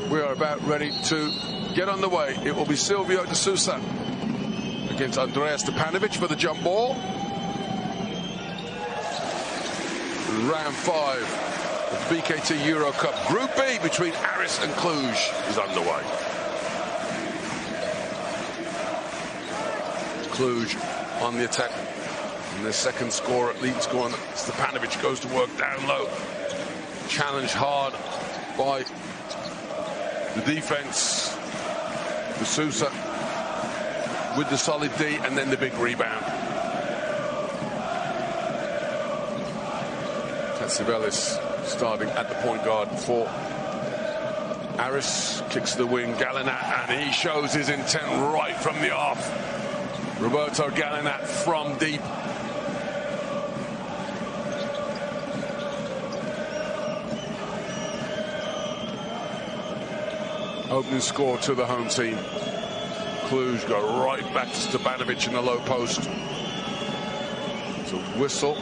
We are about ready to get underway. It will be Silvio de Sousa against Andrea Stepanovic for the jump ball. Round 5 of the BKT Euro Cup. Group B between Aris and Cluj is underway. Cluj on the attack. And their second scorer, lead scorer, Stepanovic, goes to work down low. Challenged hard by the defense. De Sousa with the solid D and then the big rebound. Katsivelis starting at the point guard for Aris. Kicks to the wing, Gallinat, and he shows his intent right from the off. Roberto Gallinat from deep. Opening score to the home team. Cluj go right back to Stepanovic in the low post. It's a whistle.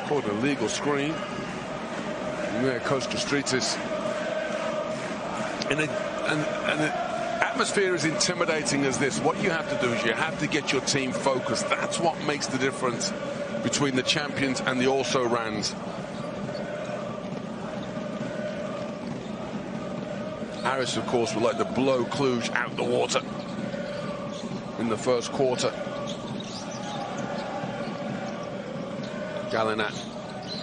Called an illegal screen. And there, Coach Kostritsis. And the atmosphere is intimidating as this. What you have to do is you have to get your team focused. That's what makes the difference between the champions and the also-rans. Aris, of course, would like to blow Cluj out the water in the first quarter. Gallinat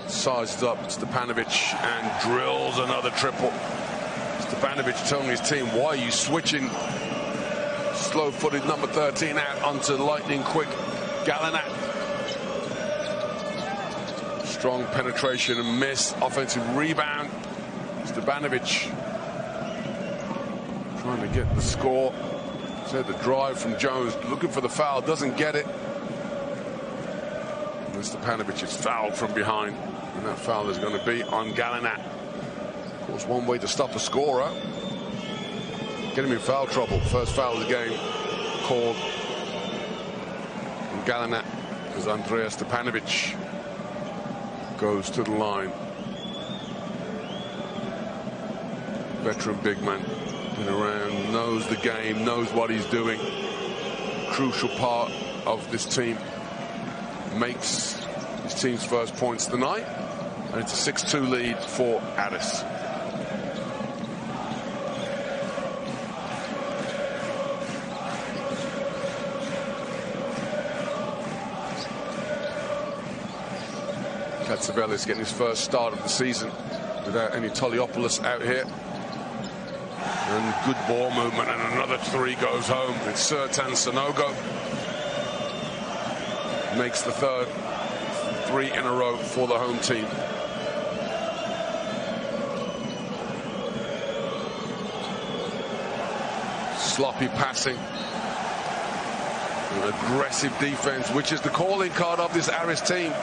sizes up Stepanovic and drills another triple. Stepanovic telling his team, why are you switching slow-footed number 13 out onto lightning quick Gallinat? Strong penetration and miss. Offensive rebound. Stepanovic trying to get the score. So the drive from Jones, looking for the foul, doesn't get it. And Stepanovic is fouled from behind. And that foul is going to be on Gallinat. Of course, one way to stop a scorer. Get him in foul trouble. First foul of the game called on Gallinat as Andrea Stepanovic goes to the line. Veteran big man. Around, knows the game, knows what he's doing. Crucial part of this team. Makes his team's first points tonight. And it's a 6-2 lead for Aris. Katsivelis getting his first start of the season without any Toliopoulos out here. And good ball movement, and another three goes home. It's Sertan Sanogo. Makes the third three in a row for the home team. Sloppy passing. An aggressive defense, which is the calling card of this Aris team.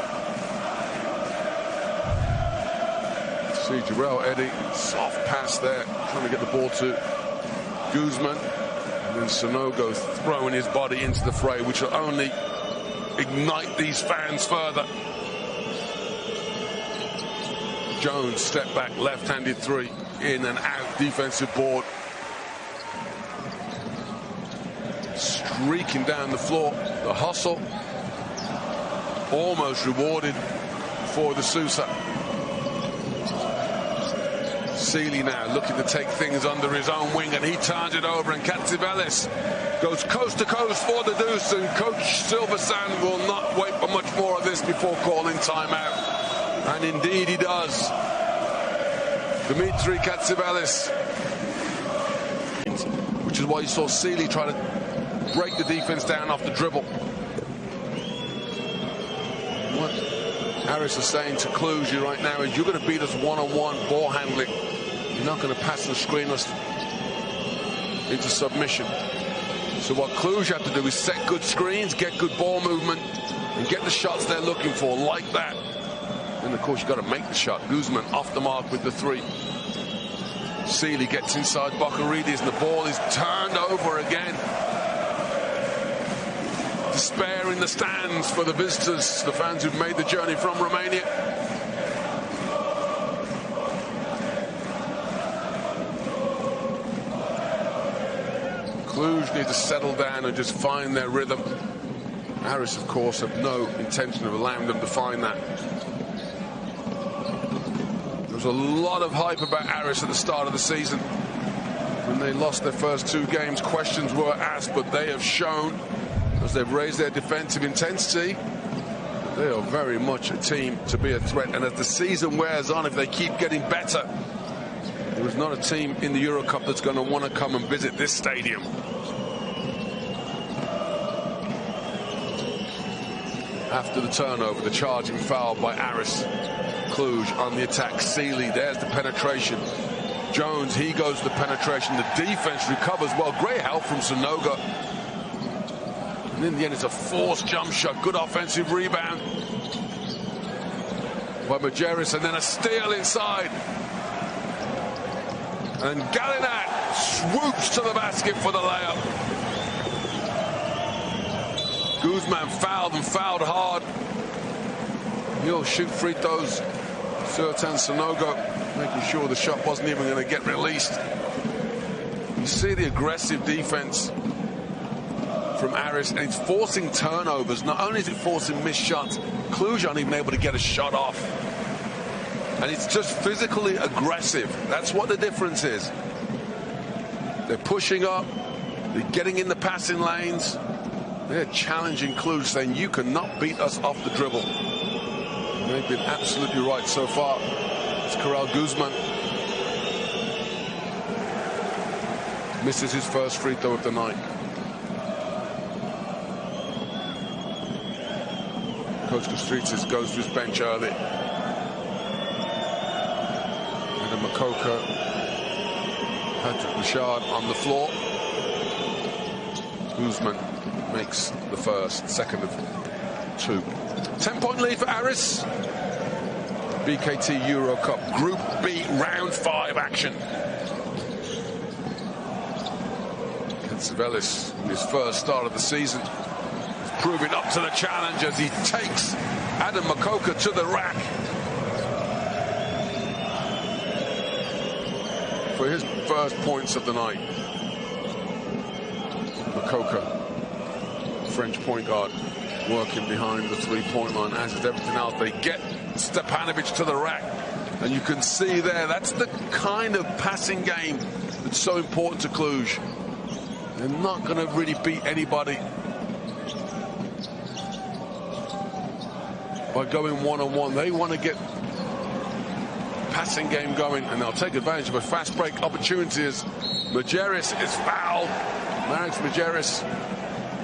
See Jarrell Eddy, soft pass there, trying to get the ball to Guzman. And then Sanogo throwing his body into the fray, which will only ignite these fans further. Jones, step back, left-handed three, in and out, defensive board. Streaking down the floor, the hustle. Almost rewarded for de Sousa. Sealy now looking to take things under his own wing, and he turns it over, and Katsivelis goes coast to coast for the deuce, and Coach Silversan will not wait for much more of this before calling timeout. And indeed he does. Dimitri Katsivelis. Which is why you saw Sealy try to break the defense down off the dribble. What Aris is saying to Cluj right now is, you're going to beat us one-on-one ball handling. You're not going to pass and screen us into submission. So what Cluj have to do is set good screens, get good ball movement, and get the shots they're looking for, like that. And of course, you've got to make the shot. Guzman off the mark with the three. Sealy gets inside Napoca-Aris, and the ball is turned over again. Despair in the stands for the visitors, the fans who've made the journey from Romania. Cluj need to settle down and just find their rhythm. Aris, of course, have no intention of allowing them to find that. There was a lot of hype about Aris at the start of the season. When they lost their first 2 games, questions were asked, but they have shown, as they've raised their defensive intensity, they are very much a team to be a threat. And as the season wears on, if they keep getting better, there is not a team in the Euro Cup that's going to want to come and visit this stadium. After the turnover, the charging foul by Aris. Cluj on the attack. Sealy, there's the penetration. Jones, he goes to the penetration. The defense recovers well. Great help from Sanogo. And in the end, it's a forced jump shot. Good offensive rebound by Majerus, and then a steal inside. And Gallinat swoops to the basket for the layup. Guzman fouled and fouled hard. He'll shoot free throws. Sertan Sanogo making sure the shot wasn't even going to get released. You see the aggressive defense from Aris, and it's forcing turnovers. Not only is it forcing missed shots, Cluj aren't even able to get a shot off. And it's just physically aggressive. That's what the difference is. They're pushing up, they're getting in the passing lanes, they're challenging Cluj, saying you cannot beat us off the dribble. And they've been absolutely right so far. It's Karel Guzman. Misses his first free throw of the night. Coach Kostritsis goes to his bench early. And Napoca, Patrick Richard on the floor. Guzman makes the second of 2. 10-point lead for Aris. BKT Euro Cup Group B Round 5 action. Katsivelis, in his first start of the season, is proving up to the challenge as he takes Adam Napoca to the rack for his first points of the night. Napoca, French point guard, working behind the 3-point line, as is everything else. They get Stepanovic to the rack, and you can see there, that's the kind of passing game that's so important to Cluj. They're not going to really beat anybody by going one-on-one. They want to get passing game going, and they'll take advantage of a fast break opportunity as Majerus is fouled. Max Majerus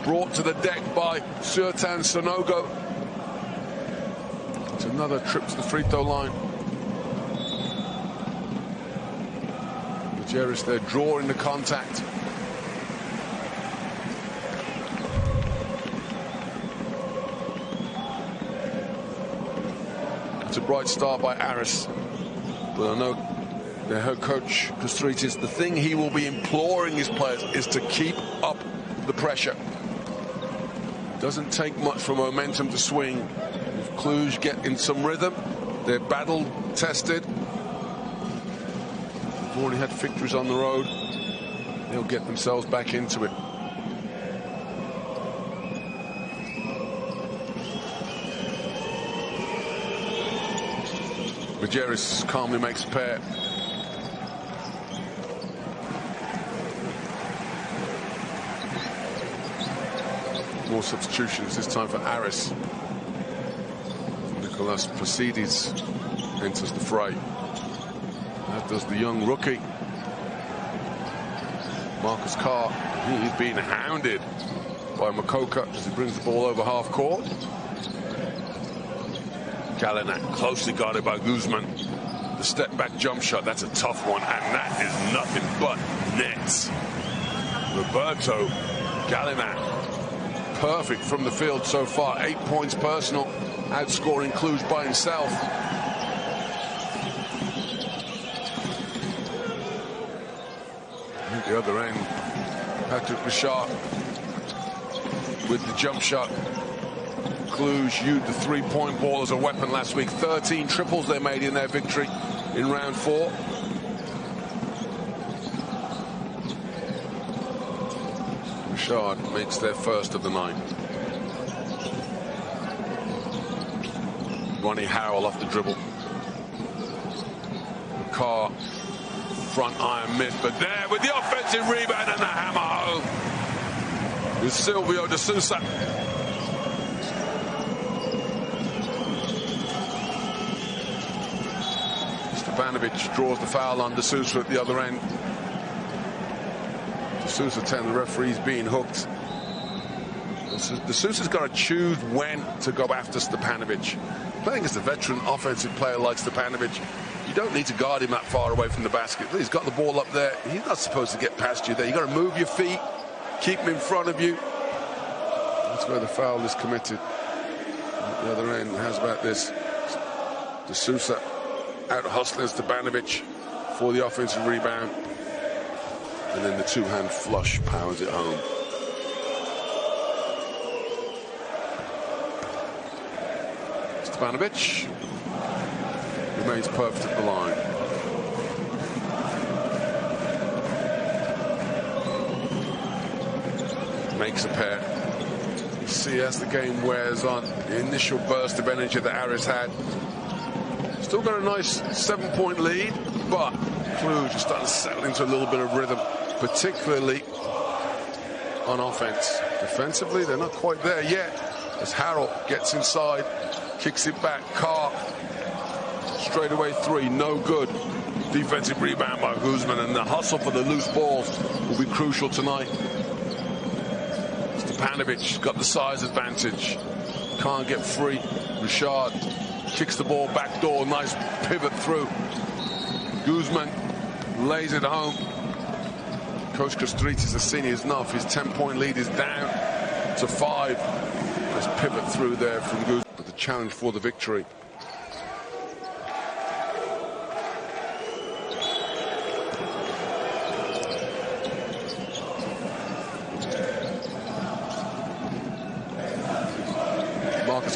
brought to the deck by Sertan Sanogo. It's another trip to the free throw line. Majerus there drawing the contact. It's a bright start by Aris, but I know their head coach Kostritsis, the thing he will be imploring his players is to keep up the pressure. Doesn't take much for momentum to swing. If Cluj get in some rhythm, they're battle tested. They've already had victories on the road. They'll get themselves back into it. Majerus calmly makes a pair. More substitutions, this time for Aris. Nicolas Placides enters the fray. That does the young rookie. Marcus Carr, he's being hounded by Napoca as he brings the ball over half court. Gallinat closely guarded by Guzman. The step back jump shot, that's a tough one, and that is nothing but nets. Roberto Gallinat, perfect from the field so far. 8 points personal, outscoring Cluj by himself. At the other end, Patrick Richard with the jump shot. Cluj used the 3-point ball as a weapon last week. 13 triples they made in their victory in round 4. Richard makes their first of the night. Ronnie Harrell off the dribble. Carr, front iron miss, but there with the offensive rebound and the hammer home. With Silvio De Sousa. Stepanovic draws the foul on De Sousa at the other end. De Sousa telling the referee's being hooked. De Sousa's got to choose when to go after Stepanovic. Playing against a veteran offensive player like Stepanovic, you don't need to guard him that far away from the basket. He's got the ball up there. He's not supposed to get past you there. You've got to move your feet, keep him in front of you. That's where the foul is committed. At the other end, how's about this? De Sousa out hustling Stepanovic for the offensive rebound. And then the two-hand flush powers it home. Stepanovic remains perfect at the line. Makes a pair. You see, as the game wears on, the initial burst of energy that Aris had. Still got a nice 7-point lead, but Cluj is starting to settle into a little bit of rhythm, particularly on offense. Defensively, they're not quite there yet. As Harrell gets inside, kicks it back. Carr, straight away three, no good. Defensive rebound by Guzman, and the hustle for the loose balls will be crucial tonight. Stepanovic got the size advantage. Can't get free. Richard kicks the ball back door. Nice pivot through. Guzman lays it home. Coach Kostritz has seen enough. His 10-point lead is down to 5. Nice pivot through there from Guzman. But the challenge for the victory.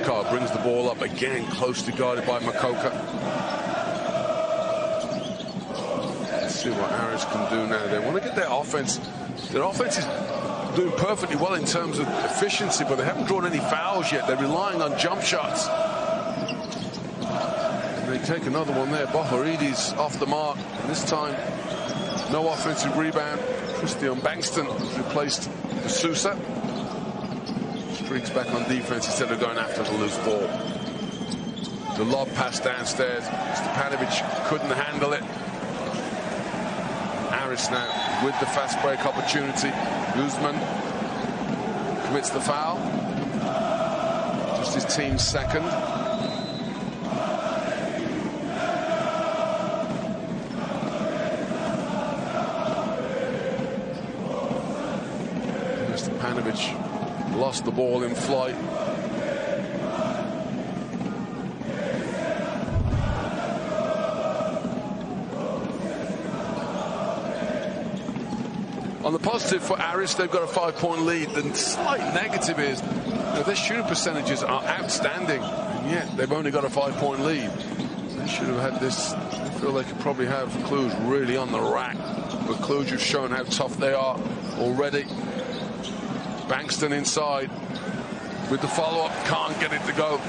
Carr brings the ball up again, closely guarded by Napoca. Let's see what Aris can do now. They want to get their offense. Their offense is doing perfectly well in terms of efficiency, but they haven't drawn any fouls yet. They're relying on jump shots. And they take another one there. Napoca-Aris off the mark. And this time, no offensive rebound. Christian Bankston has replaced De Sousa. Streaks back on defense instead of going after the loose ball. The lob pass downstairs. Stepanovic couldn't handle it. Aris now with the fast break opportunity. Guzman commits the foul. Just his team's second. Stepanovic lost the ball in flight. On the positive for Aris, they've got a 5-point lead. The slight negative is their shooting percentages are outstanding, and yet they've only got a 5-point lead. They should have had this. I feel they could probably have Cluj really on the rack, but Cluj have shown how tough they are already. Bankston inside with the follow-up, can't get it to go.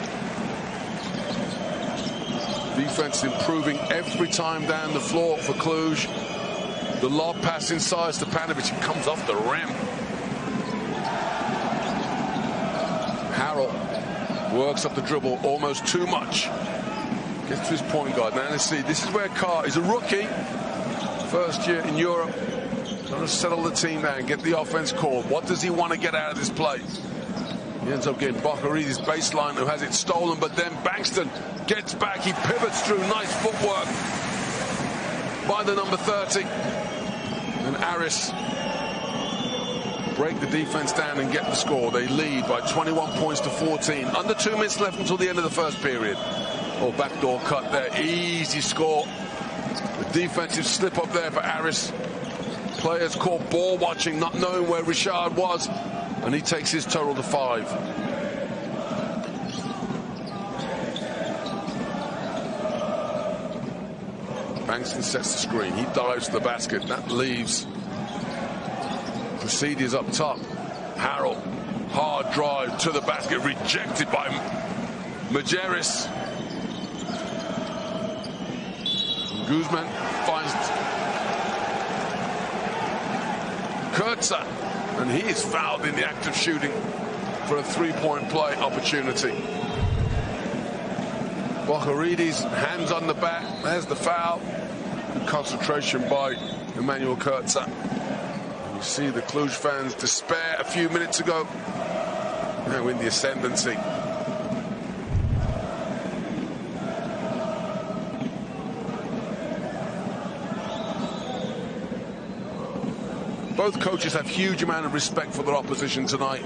Defense improving every time down the floor for Cluj. The lob pass inside Stepanovic, comes off the rim. Harrell works up the dribble almost too much. Gets to his point guard. Now let's see, this is where Carr is a rookie. First year in Europe. Trying to settle the team down, get the offense called. What does he want to get out of this play? He ends up getting Napoca-Aris' baseline, who has it stolen, but then Bankston gets back. He pivots through. Nice footwork by the number 30. And Aris break the defense down and get the score. They lead by 21 points to 14. Under 2 minutes left until the end of the first period. Oh, backdoor cut there. Easy score. The defensive slip up there for Aris. Players caught ball watching, not knowing where Richard was, and he takes his total to 5. Bankston sets the screen. He dives to the basket. That leaves Presidius up top. Harrell, hard drive to the basket, rejected by Majerus. Guzman finds Kurtzer, and he is fouled in the act of shooting for a three-point play opportunity. Napoca-Aris, hands on the back, there's the foul. Good concentration by Emmanuel Kurtzer. You see the Cluj fans despair a few minutes ago. Now in the ascendancy. Both coaches have huge amount of respect for their opposition tonight.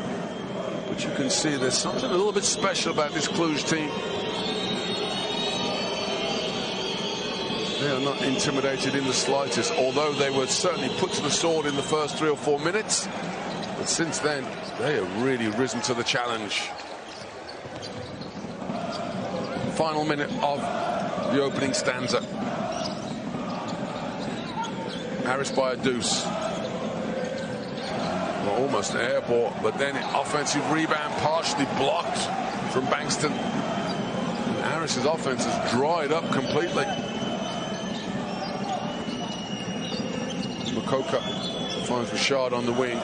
But you can see there's something a little bit special about this Cluj team. They are not intimidated in the slightest, although they were certainly put to the sword in the first 3 or 4 minutes. But since then, they have really risen to the challenge. Final minute of the opening stanza. Aris by a deuce. Well, almost air ball, but then offensive rebound partially blocked from Bankston. And Aris's offense has dried up completely. Napoca finds Rashad on the wing,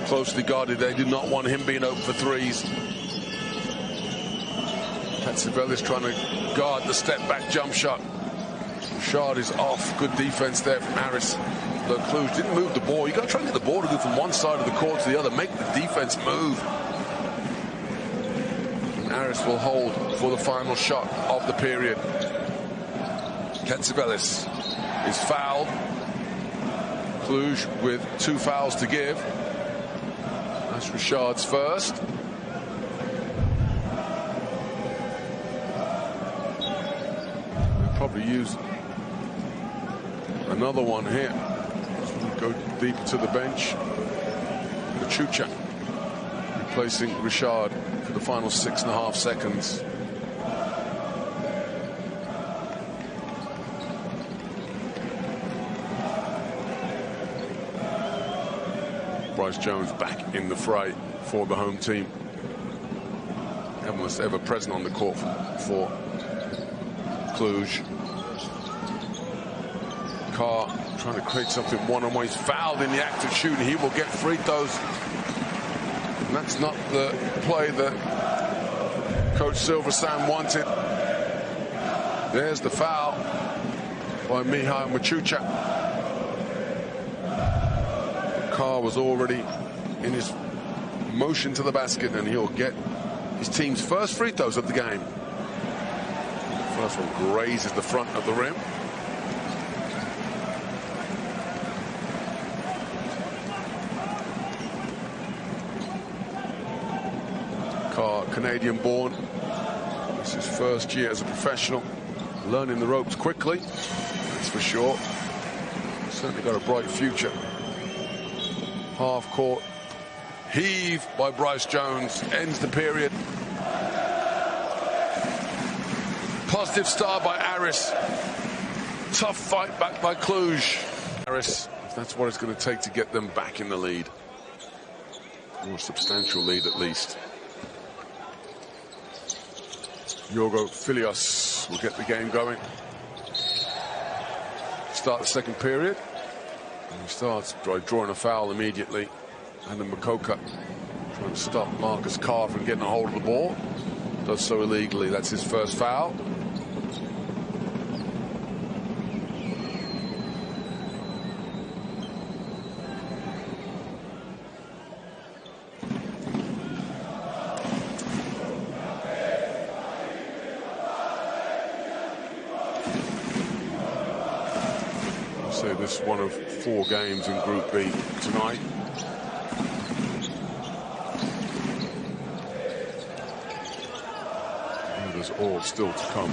closely guarded. They did not want him being open for threes. Katsevelis trying to guard the step-back jump shot. Rashad is off. Good defense there from Aris. Though Cluj didn't move the ball. You got to try and get the ball to go from one side of the court to the other. Make the defense move. And Aris will hold for the final shot of the period. Katsevelis is fouled. Cluj with 2 fouls to give. That's Rashad's first. They'll probably use another one here. Go deeper to the bench. Machucha replacing Rashad for the final 6.5 seconds. Bryce Jones back in the fray for the home team. Everyone's ever present on the court for Cluj. Carr trying to create something one-on-one. He's fouled in the act of shooting. He will get free throws. And that's not the play that Coach Silversan wanted. There's the foul by Mihai Machucha. Carr was already in his motion to the basket, and he'll get his team's first free throws of the game. First one grazes the front of the rim. Carr, Canadian born. This is his first year as a professional. Learning the ropes quickly, that's for sure. Certainly got a bright future. Half court heave by Bryce Jones ends the period. Positive start by Aris. Tough fight back by Cluj. Aris, that's what it's going to take to get them back in the lead. More substantial lead at least. Yorgo Filios will get the game going. Start the second period. And he starts by drawing a foul immediately. And then Napoca trying to stop Marcus Carr from getting a hold of the ball. Does so illegally. That's his first foul. So this is one of 4 games in Group B tonight. And there's all still to come.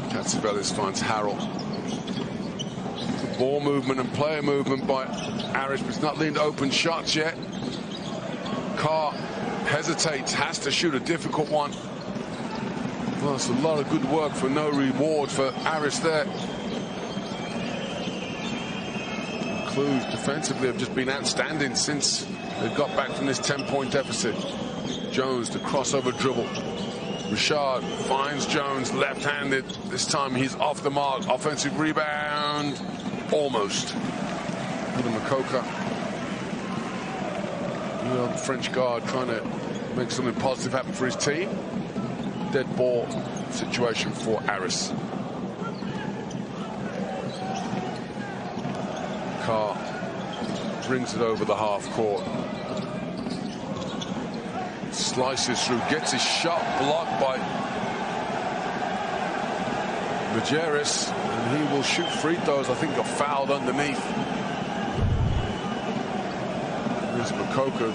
Katsevelis finds Harrell. Ball movement and player movement by Aris, but it's not leading to open shots yet. Carr hesitates, has to shoot a difficult one. Well, it's a lot of good work for no reward for Aris there. Cluj defensively have just been outstanding since they got back from this 10-point deficit. Jones, the crossover dribble. Richard finds Jones left-handed. This time he's off the mark. Offensive rebound. Almost. With Napoca. The French guard trying to make something positive happen for his team. Dead ball situation for Aris. Carr brings it over the half court. Slices through, gets his shot blocked by Napoca-Aris, and he will shoot free throws. I think got fouled underneath. There's Napoca,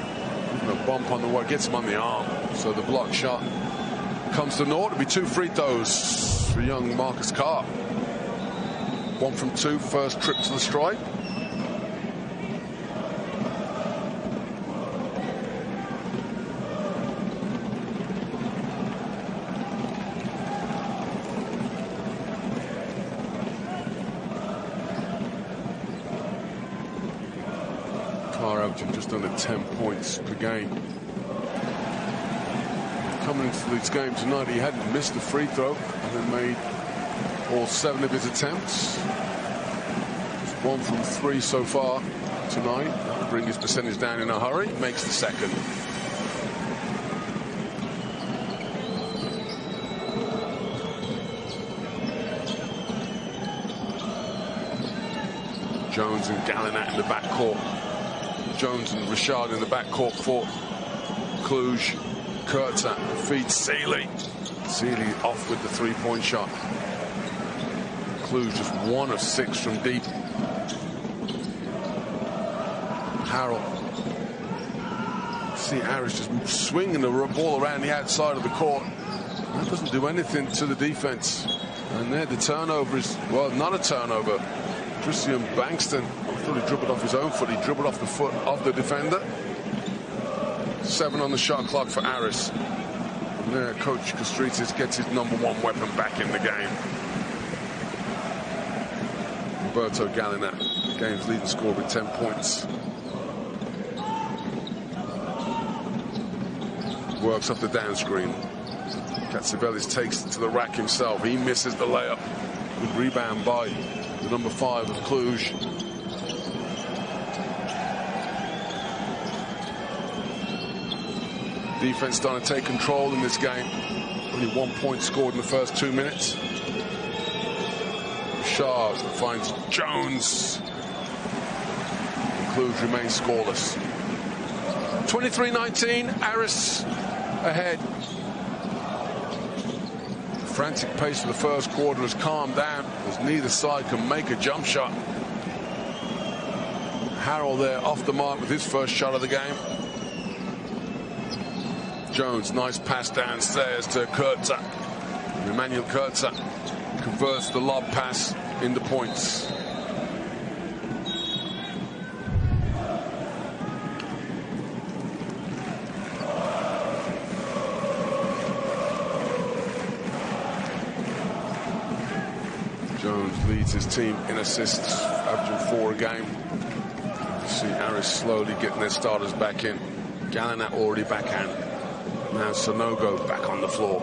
a bump on the way, gets him on the arm. So the block shot comes to naught. It'll be 2 free throws for young Marcus Carr. 1 from 2, first trip to the stripe. Carr averaging just under 10 points per game. Coming into this game tonight, he hadn't missed a free throw and then made all 7 of his attempts. Just 1 from 3 so far tonight. That'll bring his percentage down in a hurry. Makes the second. Jones and Gallinat in the backcourt. Jones and Richard in the backcourt for Cluj. Kurtzer feeds Sealy. Sealy off with the 3-point shot. Cluj just 1 of 6 from deep. Harrell. See Aris just swinging the ball around the outside of the court. That doesn't do anything to the defense. And there the turnover is, well, not a turnover. Christian Bankston, I thought he dribbled off his own foot. He dribbled off the foot of the defender. 7 on the shot clock for Aris. And there, Coach Kastritsis gets his #1 weapon back in the game. Roberto Gallinat, game's leading scorer with 10 points. Works off the down screen. Katsivelis takes it to the rack himself. He misses the layup. Good rebound by the #5 of Cluj. Defense starting to take control in this game. Only 1 point scored in the first 2 minutes. Richard finds Jones. Cluj remains scoreless. 23-19, Aris ahead. The frantic pace of the first quarter has calmed down as neither side can make a jump shot. Harrell there off the mark with his first shot of the game. Jones, nice pass downstairs to Kurtzer. Emmanuel Kurtzer converts the lob pass into points. Jones leads his team in assists, averaging 4 a game. You see Aris slowly getting their starters back in. Gallinat already backhand. Now Sanogo back on the floor.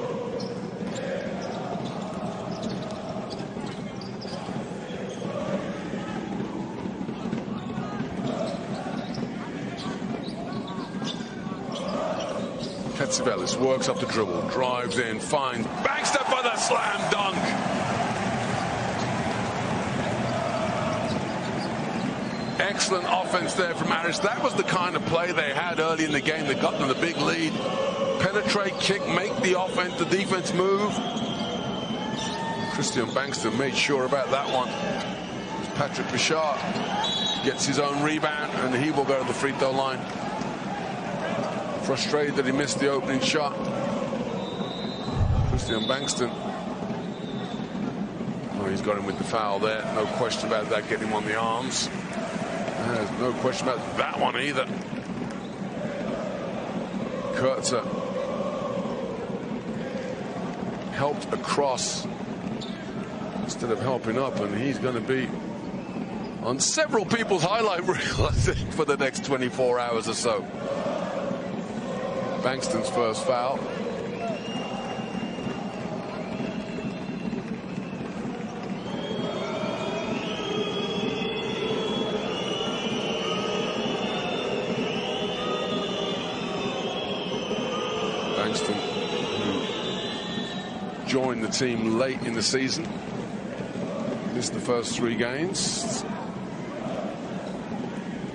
Katsivelis works up the dribble, drives in, finds Bankston for the slam dunk. Excellent offense there from Aris. That was the kind of play they had early in the game that got them the big lead. Penetrate, kick, make the offense, the defense move. Christian Bankston made sure about that one. Patrick Richard gets his own rebound, and he will go to the free throw line. Frustrated that he missed the opening shot. Christian Bankston. Oh, he's got him with the foul there. No question about that, getting him on the arms. There's no question about that one either. Kurtzer helped across instead of helping up, and he's going to be on several people's highlight reel, I think, for the next 24 hours or so. Bankston's first foul. Bankston, who joined the team late in the season, missed the first 3 games.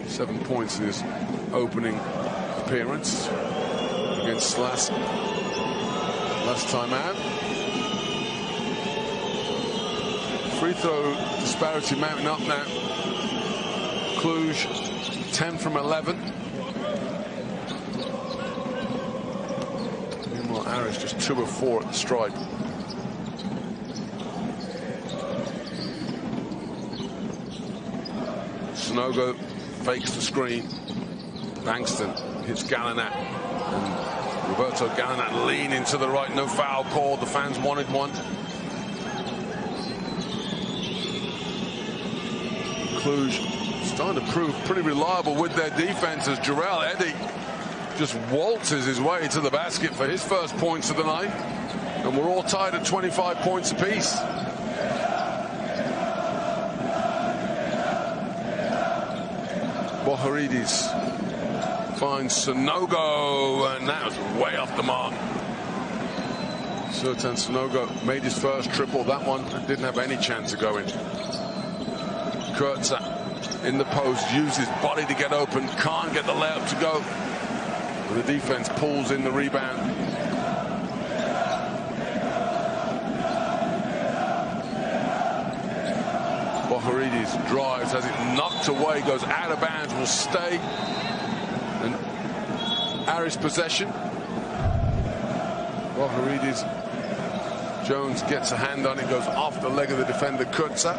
7 points in his opening appearance against last time out. Free throw disparity mounting up now. Cluj 10 from 11. Meanwhile, Aris just 2 of 4 at the stripe. Sanogo fakes the screen. Bankston hits Gallinat. And Roberto Gallinat leaning to the right. No foul called. The fans wanted one. Cluj starting to prove pretty reliable with their defense as Jarrell Eddy just waltzes his way to the basket for his first points of the night. And we're all tied at 25 points apiece. Boharidis finds Sanogo, and that was way off the mark. Sertan Sanogo made his first triple. That one didn't have any chance of going. Kurtza in the post, used his body to get open, can't get the layup to go. But the defense pulls in the rebound. Boharidis drives, has it knocked away, goes out of bounds, will stay. And Aris possession. Boharidis, Jones gets a hand on it, goes off the leg of the defender, Kurtza.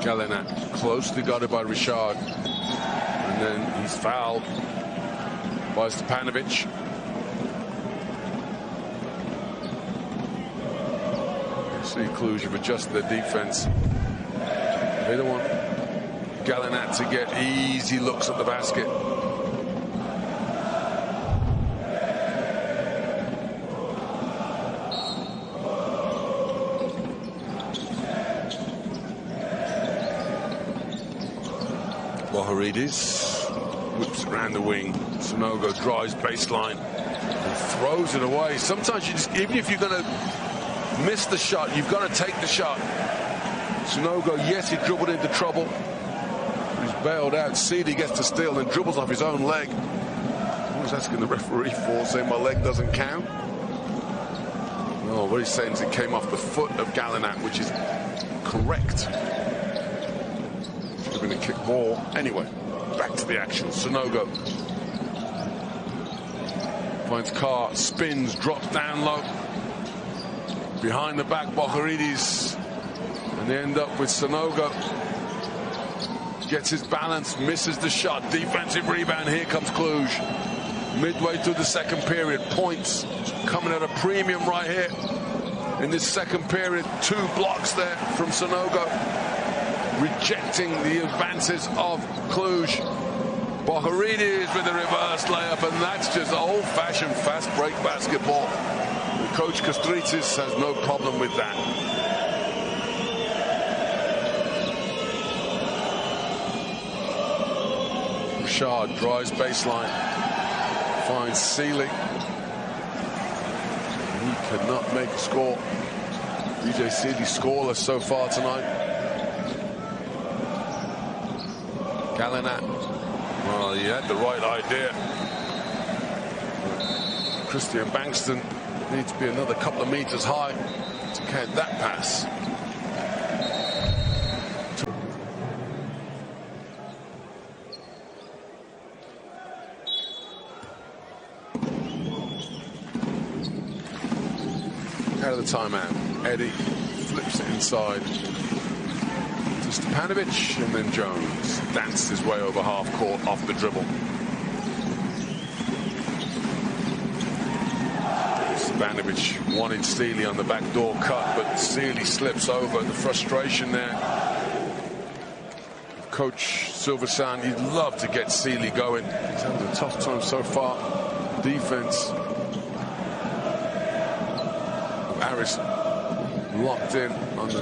Gallinat closely guarded by Richard, and then he's fouled by Stepanovic. See, Cluj have adjusted their defense. They don't want Gallinat to get easy looks at the basket. Boharidis whips around the wing. Sanogo drives baseline and throws it away. Sometimes you just, even if you're going to miss the shot, you've got to take the shot. Sanogo, yes, he dribbled into trouble. He's bailed out. Seeley gets to steal and dribbles off his own leg. He was asking the referee for, saying my leg doesn't count. No, what he's saying is it came off the foot of Gallinat, which is correct. Should have been a kick ball. Anyway, back to the action. Sanogo finds Carr, spins, drops down low. Behind the back, Boharidis. And they end up with Sanogo. Gets his balance, misses the shot. Defensive rebound. Here comes Cluj. Midway through the second period. Points coming at a premium right here. In this second period, 2 blocks there from Sanogo. Rejecting the advances of Cluj. Boharidis with a reverse layup, and that's just old-fashioned fast break basketball. Coach Kastritsis has no problem with that. Richard drives baseline, finds Seeley. He cannot make a score. DJ Seeley scoreless so far tonight. Gallinat, well, he had the right idea. Christian Bankston needs to be another couple of meters high to count that pass. out of the timeout. Eddie flips it inside to Stepanovic, and then Jones danced his way over half court off the dribble. Stepanovic wanted Sealy on the backdoor cut, but Sealy slips over. The frustration there. Coach Silversan, he'd love to get Sealy going. He's having a tough time so far. Defense. Aris locked in on the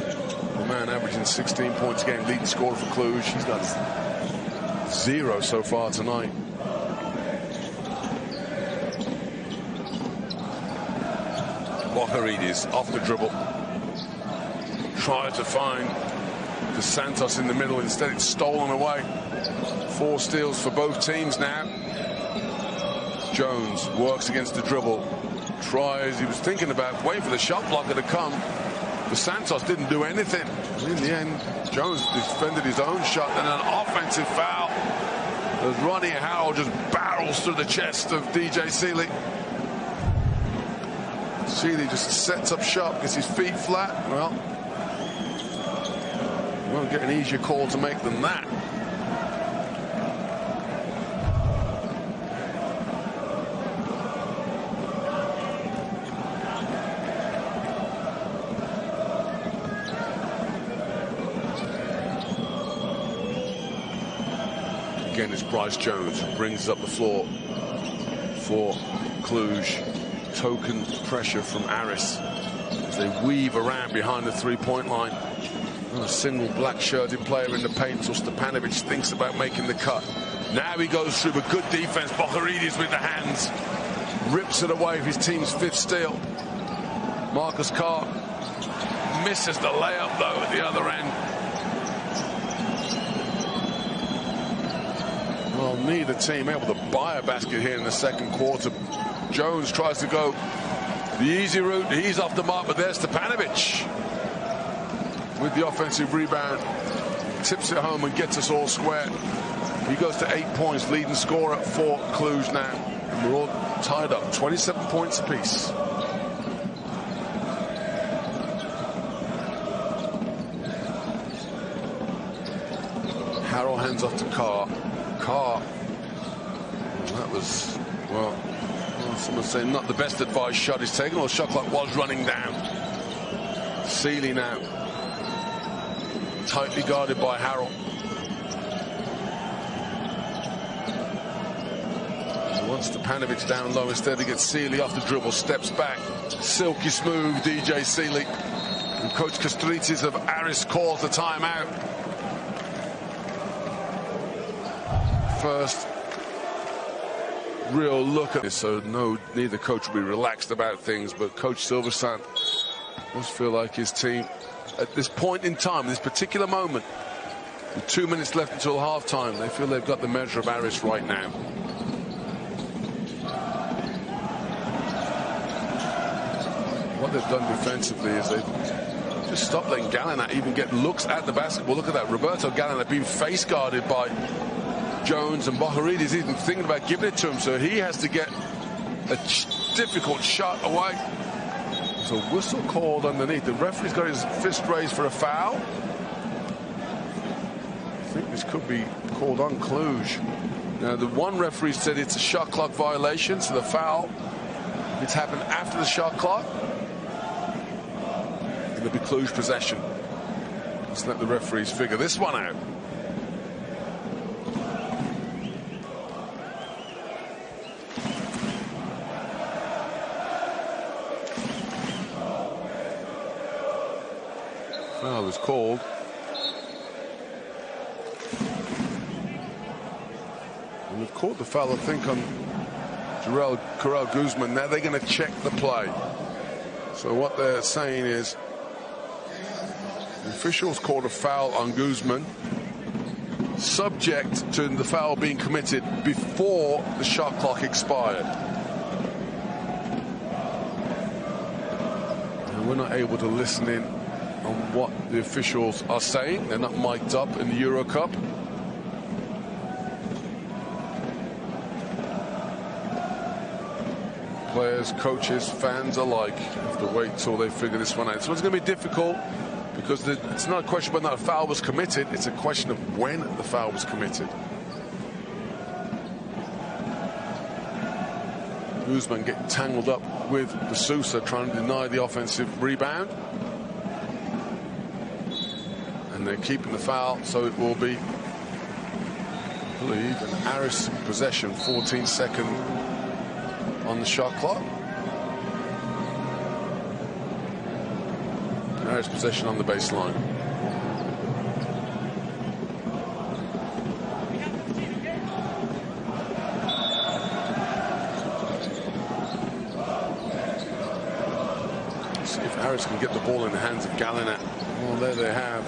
man averaging 16 points a game, leading scorer for Cluj. He's got 0 so far tonight. Napoca-Aris off the dribble. Tried to find the Santos in the middle. Instead, it's stolen away. 4 steals for both teams now. Jones works against the dribble. Tries. He was thinking about waiting for the shot blocker to come. The Santos didn't do anything. In the end, Jones defended his own shot, and an offensive foul as Ronnie Howell just barrels through the chest of DJ Sealy. Sealy just sets up shop, gets his feet flat. Well, won't get an easier call to make than that. Again, it's Bryce Jones who brings up the floor for Cluj. Token pressure from Aris as they weave around behind the three-point line. A single black-shirted player in the paint, so Stepanovic thinks about making the cut. Now he goes through, but good defense. Napoca-Aris with the hands. Rips it away with his team's 5th steal. Marcus Carr misses the layup, though, at the other end. Well, neither team able to buy a basket here in the second quarter. Jones tries to go the easy route. He's off the mark, but there's Stepanovic with the offensive rebound. Tips it home and gets us all square. He goes to 8 points, leading scorer for Cluj now. And we're all tied up, 27 points apiece. Harrell hands off to Carr. Carr, that was, well, someone's saying not the best advice shot he's taken, or the shot clock was running down. Sealy now tightly guarded by Harrell. He wants Stepanovic down low. Instead he gets Sealy off the dribble, steps back, silky smooth DJ Sealy. And Coach Kastritsis of Aris calls the timeout. First real look at this, so neither coach will be relaxed about things, but Coach Silversan must feel like his team at this point in time, this particular moment, with 2 minutes left until halftime, they feel they've got the measure of Aris right now. What they've done defensively is they've just stopped letting Gallinat even get looks at the basketball. Look at that, Roberto Gallinat being face guarded by Jones, and Napoca-Aris even thinking about giving it to him, so he has to get a difficult shot away. So whistle called underneath. The referee's got his fist raised for a foul. I think this could be called on Cluj. Now the one referee said it's a shot clock violation, so the foul, it's happened after the shot clock. It'll be Cluj possession. Let's let the referees figure this one out. Foul was called. And they've called the foul, I think, on Corral Guzman. Now they're going to check the play. So what they're saying is the officials called a foul on Guzman, subject to the foul being committed before the shot clock expired. And we're not able to listen in on what the officials are saying. They're not mic'd up in the Euro Cup. Players, coaches, fans alike have to wait till they figure this one out. So it's going to be difficult because it's not a question whether a foul was committed, it's a question of when the foul was committed. Guzman getting tangled up with De Sousa, trying to deny the offensive rebound. And they're keeping the foul, so it will be, I believe, an Aris possession, 14-second on the shot clock. Aris possession on the baseline. See if Aris can get the ball in the hands of Gallinat. Well, there they have.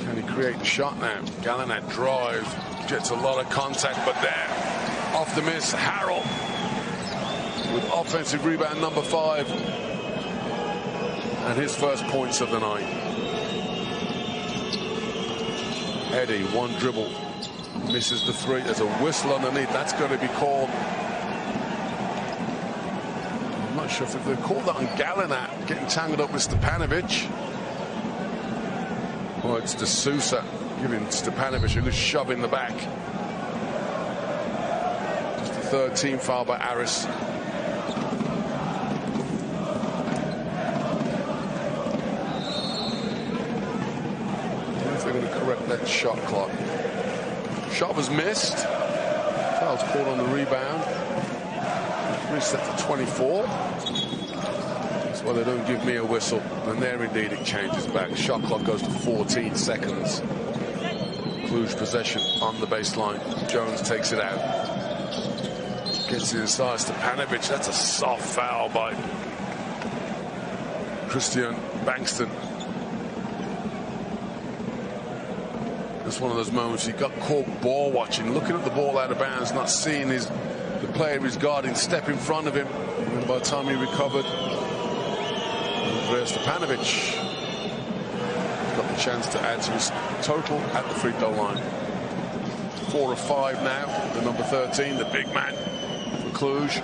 Can he create the shot now? Gallinat drives, gets a lot of contact, but there, off the miss, Harrell with offensive rebound number 5 and his first points of the night. Eddie, one dribble, misses the 3. There's a whistle underneath. That's going to be called. I'm not sure if they called that on Gallinat, getting tangled up with Stepanovic. Oh, it's De Sousa giving Stepanovic a good shove in the back. Just the 3rd team foul by Aris. They're going to correct that shot clock. Shot was missed. Foul's called on the rebound. Reset to 24. That's why they don't give me a whistle. And there indeed it changes back. Shot clock goes to 14 seconds. Cluj possession on the baseline. Jones takes it out. Gets it inside Stepanovic. That's a soft foul by Christian Bankston. It's one of those moments he got caught ball watching, looking at the ball out of bounds, not seeing the player he's guarding step in front of him. And by the time he recovered, Andreas Stepanovic got the chance to add to his total at the free throw line. 4 of 5 now. The number 13, the big man for Cluj.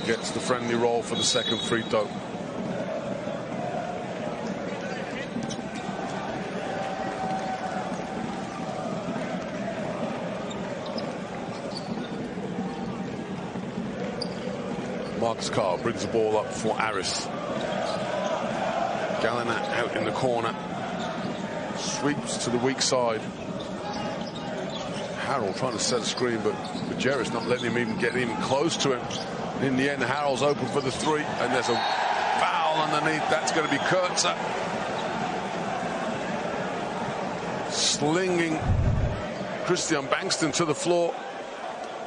Gets the friendly roll for the second free throw. Marcus Carr brings the ball up for Aris. Gallinat out in the corner. Sweeps to the weak side. Harrell trying to set a screen, but Jarrett's not letting him even get even close to him. In the end, Harrell's open for the 3, and there's a foul underneath. That's going to be Kurtzer. Slinging Christian Bankston to the floor.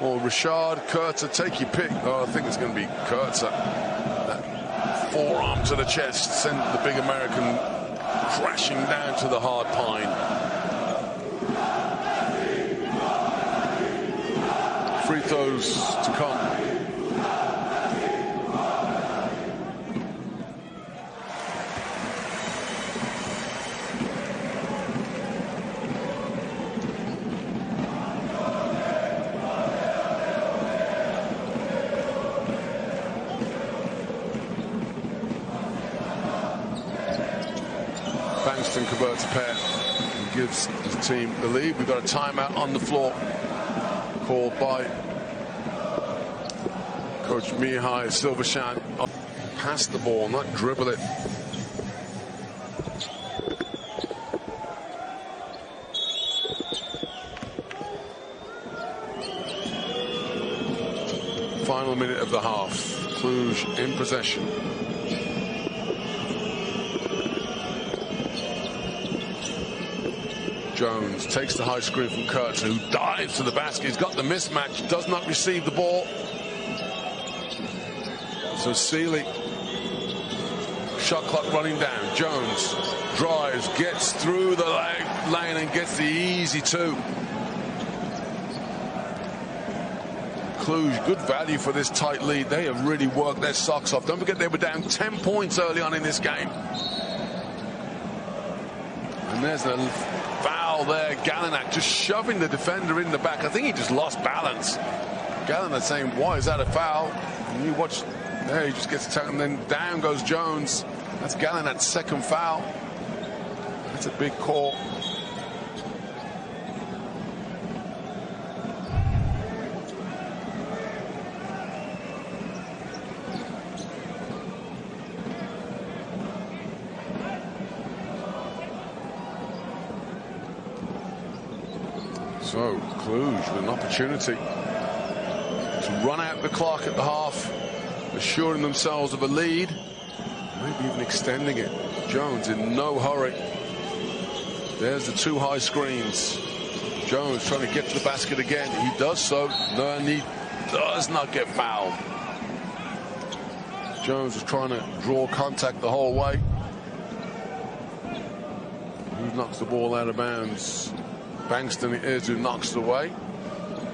Or Richard, Kurtzer, take your pick. Oh, I think it's going to be Kurtzer. That forearm to the chest sent the big American crashing down to the hard pine. Free throws to come. Bankston converts a pair and gives the team the lead. We've got a timeout on the floor called by Coach Mihai Silvershan. Pass the ball, not dribble it. Final minute of the half. Cluj in possession. Jones takes the high screen from Kurtz, who dives to the basket. He's got the mismatch, does not receive the ball. So Sealy, shot clock running down. Jones drives, gets through the lane and gets the easy 2. Cluj, good value for this tight lead. They have really worked their socks off. Don't forget they were down 10 points early on in this game. And there's the foul there. Gallinat just shoving the defender in the back. I think he just lost balance. Gallinat saying, why is that a foul? And you watch there, he just gets attacked, and then down goes Jones. That's Gallinat's second foul. That's a big call. So Cluj with an opportunity to run out the clock at the half, assuring themselves of a lead, maybe even extending it. Jones in no hurry. There's the two high screens. Jones trying to get to the basket again. He does so. No, and he does not get fouled. Jones was trying to draw contact the whole way. He knocks the ball out of bounds. Bankston it is who knocks it away.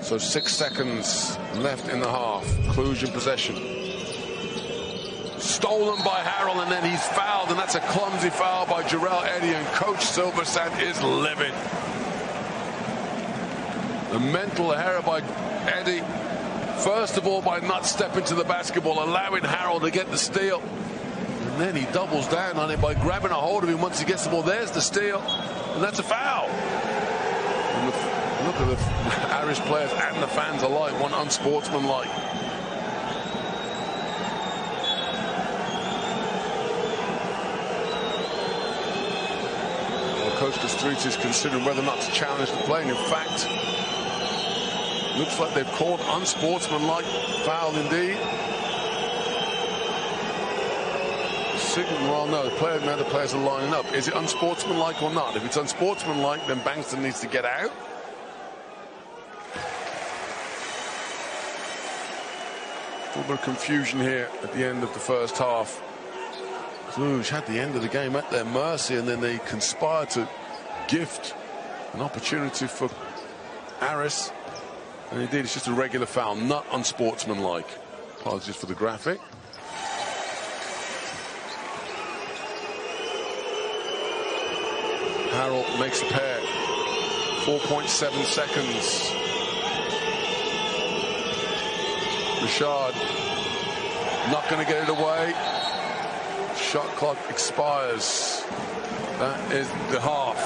So 6 seconds left in the half. Cluj in possession. Stolen by Harrell, and then he's fouled, and that's a clumsy foul by Jarrell Eddy, and Coach Silversand is livid. The mental error by Eddy, first of all by not stepping to the basketball, allowing Harrell to get the steal, and then he doubles down on it by grabbing a hold of him once he gets the ball. There's the steal, and that's a foul. Look at the Irish players and the fans alike, one unsportsmanlike. Well, Coach Kastritz is considering whether or not to challenge the play. And in fact, looks like they've called unsportsmanlike foul indeed. Well, no, now the players are lining up. Is it unsportsmanlike or not? If it's unsportsmanlike, then Bankston needs to get out. A little bit of confusion here at the end of the first half. Cluj had the end of the game at their mercy, and then they conspired to gift an opportunity for Aris. And indeed, it's just a regular foul, not unsportsmanlike. Apologies for the graphic. Harrell makes a pair. 4.7 seconds. Richard not going to get it away. Shot clock expires. That is the half.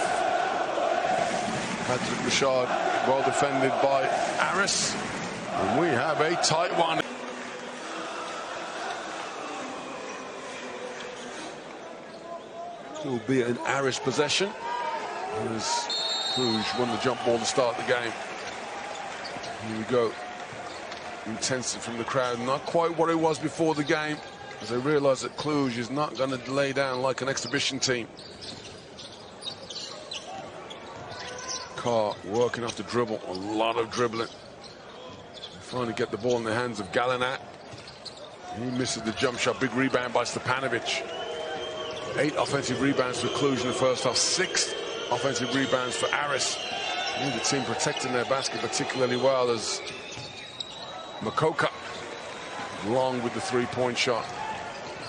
Patrick Richard well defended by Aris. And we have a tight one. It will be an Aris possession, as Cluj won the jump ball to start the game. Here we go. Intensity from the crowd, not quite what it was before the game, as they realise that Cluj is not going to lay down like an exhibition team. Carr working off the dribble, a lot of dribbling. They finally get the ball in the hands of Gallinat. He misses the jump shot. Big rebound by Stepanovic. 8 offensive rebounds for Cluj in the first half, 6 offensive rebounds for Aris. The team protecting their basket particularly well, as Napoca long with the three-point shot.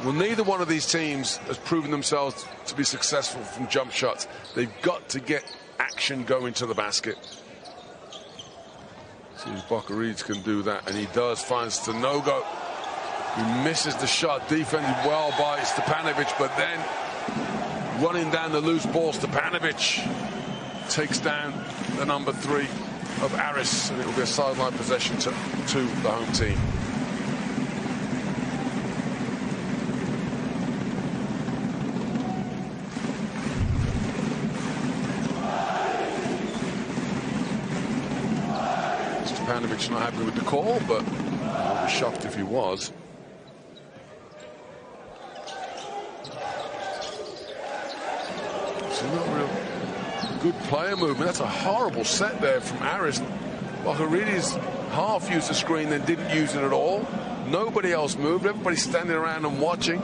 Well, neither one of these teams has proven themselves to be successful from jump shots. They've got to get action going to the basket. See if Napoca-Aris can do that, and he does. Finds Stanogo, who misses the shot. Defended well by Stepanovic, but then running down the loose ball, Stepanovic takes down the number 3 of Aris, and it will be a sideline possession to the home team. Stepanovic not happy with the call, but I'll be shocked if he was. So not real good player movement. That's a horrible set there from Aris. Napoca-Aris half used the screen, then didn't use it at all. Nobody else moved. Everybody's standing around and watching.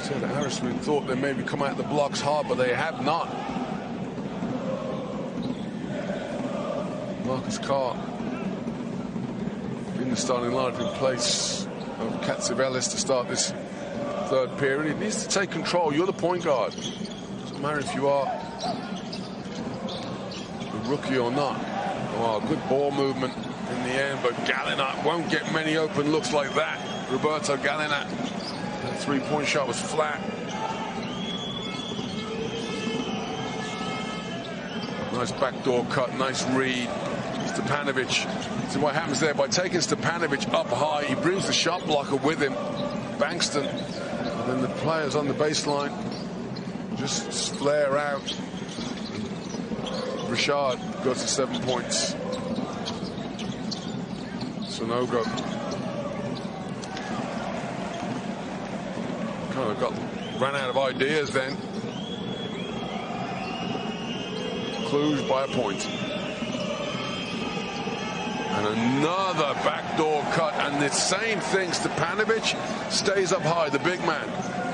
Said Aris thought they maybe come out the blocks hard, but they have not. Marcus Carr in the starting lineup in place of Katsivelis to start this third period. He needs to take control. You're the point guard. Doesn't matter if you are a rookie or not. Oh, good ball movement in the end, but Gallinat won't get many open looks like that. Roberto Gallinat. That three-point shot was flat. Nice backdoor cut, nice read. Stepanovic. See what happens there by taking Stepanovic up high. He brings the shot blocker with him, Bankston, and then the players on the baseline just flare out. Richard goes to 7 points. Sanogo kind of ran out of ideas then. Cluj by a point. And another backdoor cut, and the same thing. Stepanovic stays up high, the big man.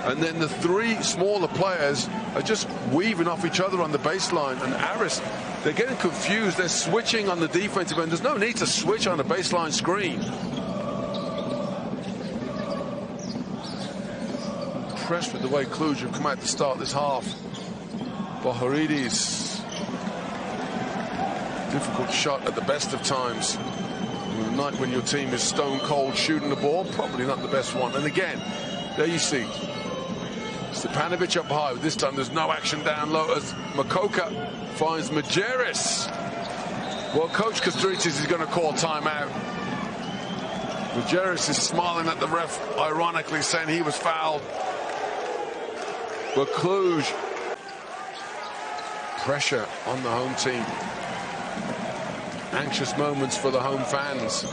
And then the three smaller players are just weaving off each other on the baseline. And Aris, they're getting confused. They're switching on the defensive end. There's no need to switch on a baseline screen. Impressed with the way Cluj have come out to start this half. Napoca-Aris. Difficult shot at the best of times. On a night when your team is stone cold shooting the ball, probably not the best one. And again, there you see Stepanovic up high. This time there's no action down low as Napoca finds Majerus. Well, Coach Kasturitis is going to call timeout. Majerus is smiling at the ref, ironically saying he was fouled. But Cluj, pressure on the home team. Anxious moments for the home fans.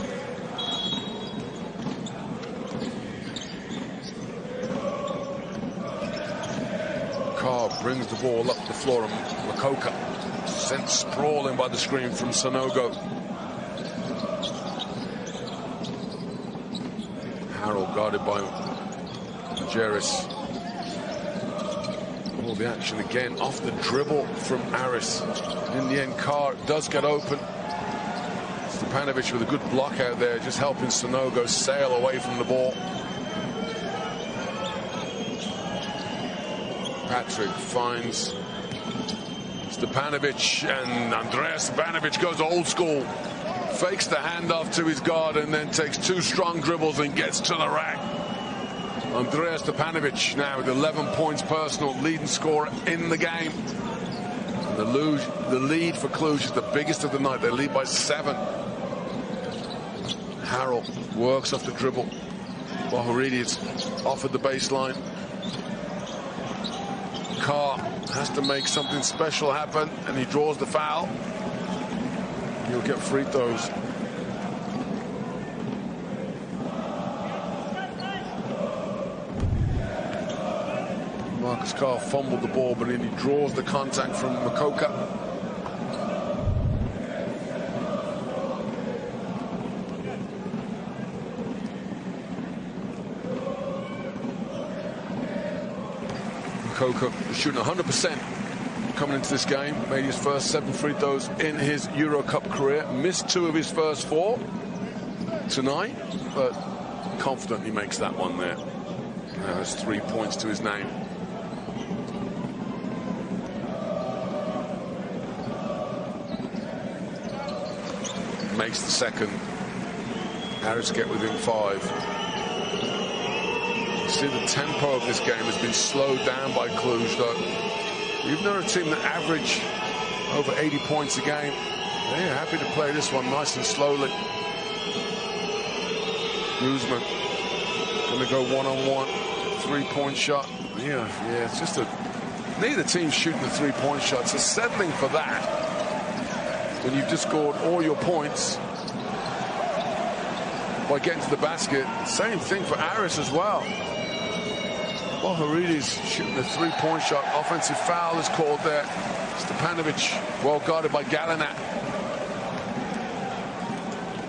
Carr brings the ball up the floor, and Napoca sent sprawling by the screen from Sanogo. Harrell guarded by Majerus. All the action again off the dribble from Aris. In the end, Carr does get open. Stepanovic with a good block out there, just helping Sanogo sail away from the ball. Patrick finds Stepanovic, and Andreas Stepanovic goes old school. Fakes the handoff to his guard and then takes two strong dribbles and gets to the rack. Andreas Stepanovic now with 11 points personal, leading scorer in the game. And the lead for Cluj is the biggest of the night. They lead by 7. Harrell works off the dribble. Napoca-Aris offered the baseline. Carr has to make something special happen, and he draws the foul. He'll get free throws. Marcus Carr fumbled the ball, but then he draws the contact from Napoca. Napoca shooting 100% coming into this game. Made his first 7 free throws in his Euro Cup career. Missed 2 of his first 4 tonight, but confidently makes that one there. Now has 3 points to his name. Makes the second. Harris get within 5. See, the tempo of this game has been slowed down by Cluj, though. Even though a team that average over 80 points a game, they're happy to play this one nice and slowly. Guzman going to go one-on-one, 3-point shot. Yeah, it's just neither team's shooting the 3-point shots. So settling for that when you've just scored all your points by getting to the basket. Same thing for Aris as well. Napoca-Aris shooting a 3-point shot. Offensive foul is called there. Stepanovic well guarded by Gallinat.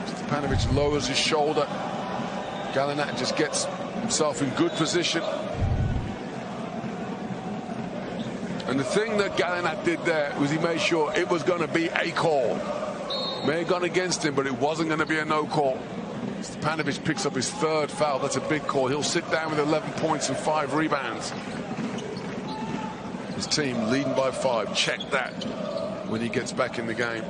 Stepanovic lowers his shoulder. Gallinat just gets himself in good position. And the thing that Gallinat did there was he made sure it was going to be a call. May have gone against him, but it wasn't going to be a no call. Stepanovic picks up his 3rd foul. That's a big call. He'll sit down with 11 points and 5 rebounds. His team leading by 5. Check that when he gets back in the game.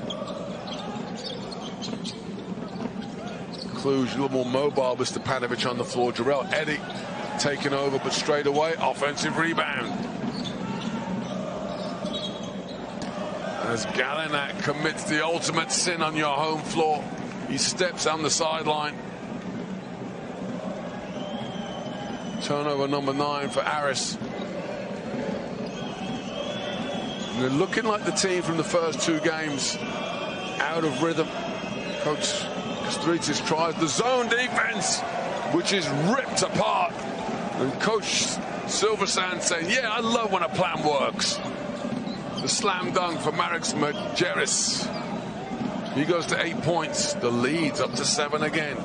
Cluj a little more mobile with Stepanovic on the floor. Jarrell Eddy taking over, but straight away, offensive rebound. As Gallinat commits the ultimate sin on your home floor, he steps on the sideline. Turnover number 9 for Aris. And they're looking like the team from the first 2 games, out of rhythm. Coach Kastritsis tries the zone defense, which is ripped apart. And Coach Silversand saying, yeah, I love when a plan works. The slam dunk for Marek Majerus. He goes to 8 points. The lead's up to 7 again.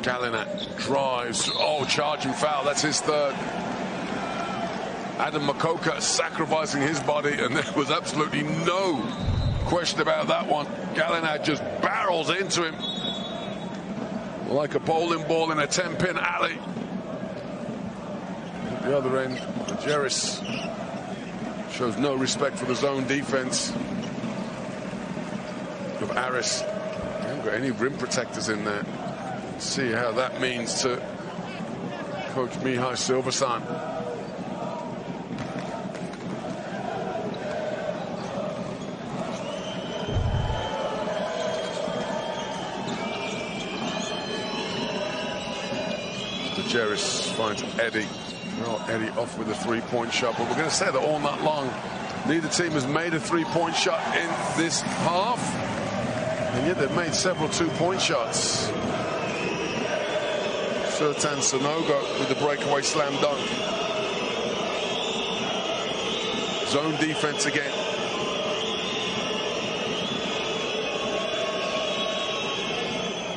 Gallinat drives. Oh, charging foul. That's his 3rd. Adam Napoca sacrificing his body, and there was absolutely no question about that one. Gallinat just barrels into him like a bowling ball in a 10-pin alley. At the other end, Majerus shows no respect for the zone defense of Aris. They haven't got any rim protectors in there. Let's see how that means to Coach Mihai Silversan. Majerus finds Eddy. Well, Eddy off with a 3-point shot, but we're going to say that all night long. Neither team has made a 3-point shot in this half, and yet they've made several 2-point shots. Sertan Sanogo with the breakaway slam dunk. Zone defense again.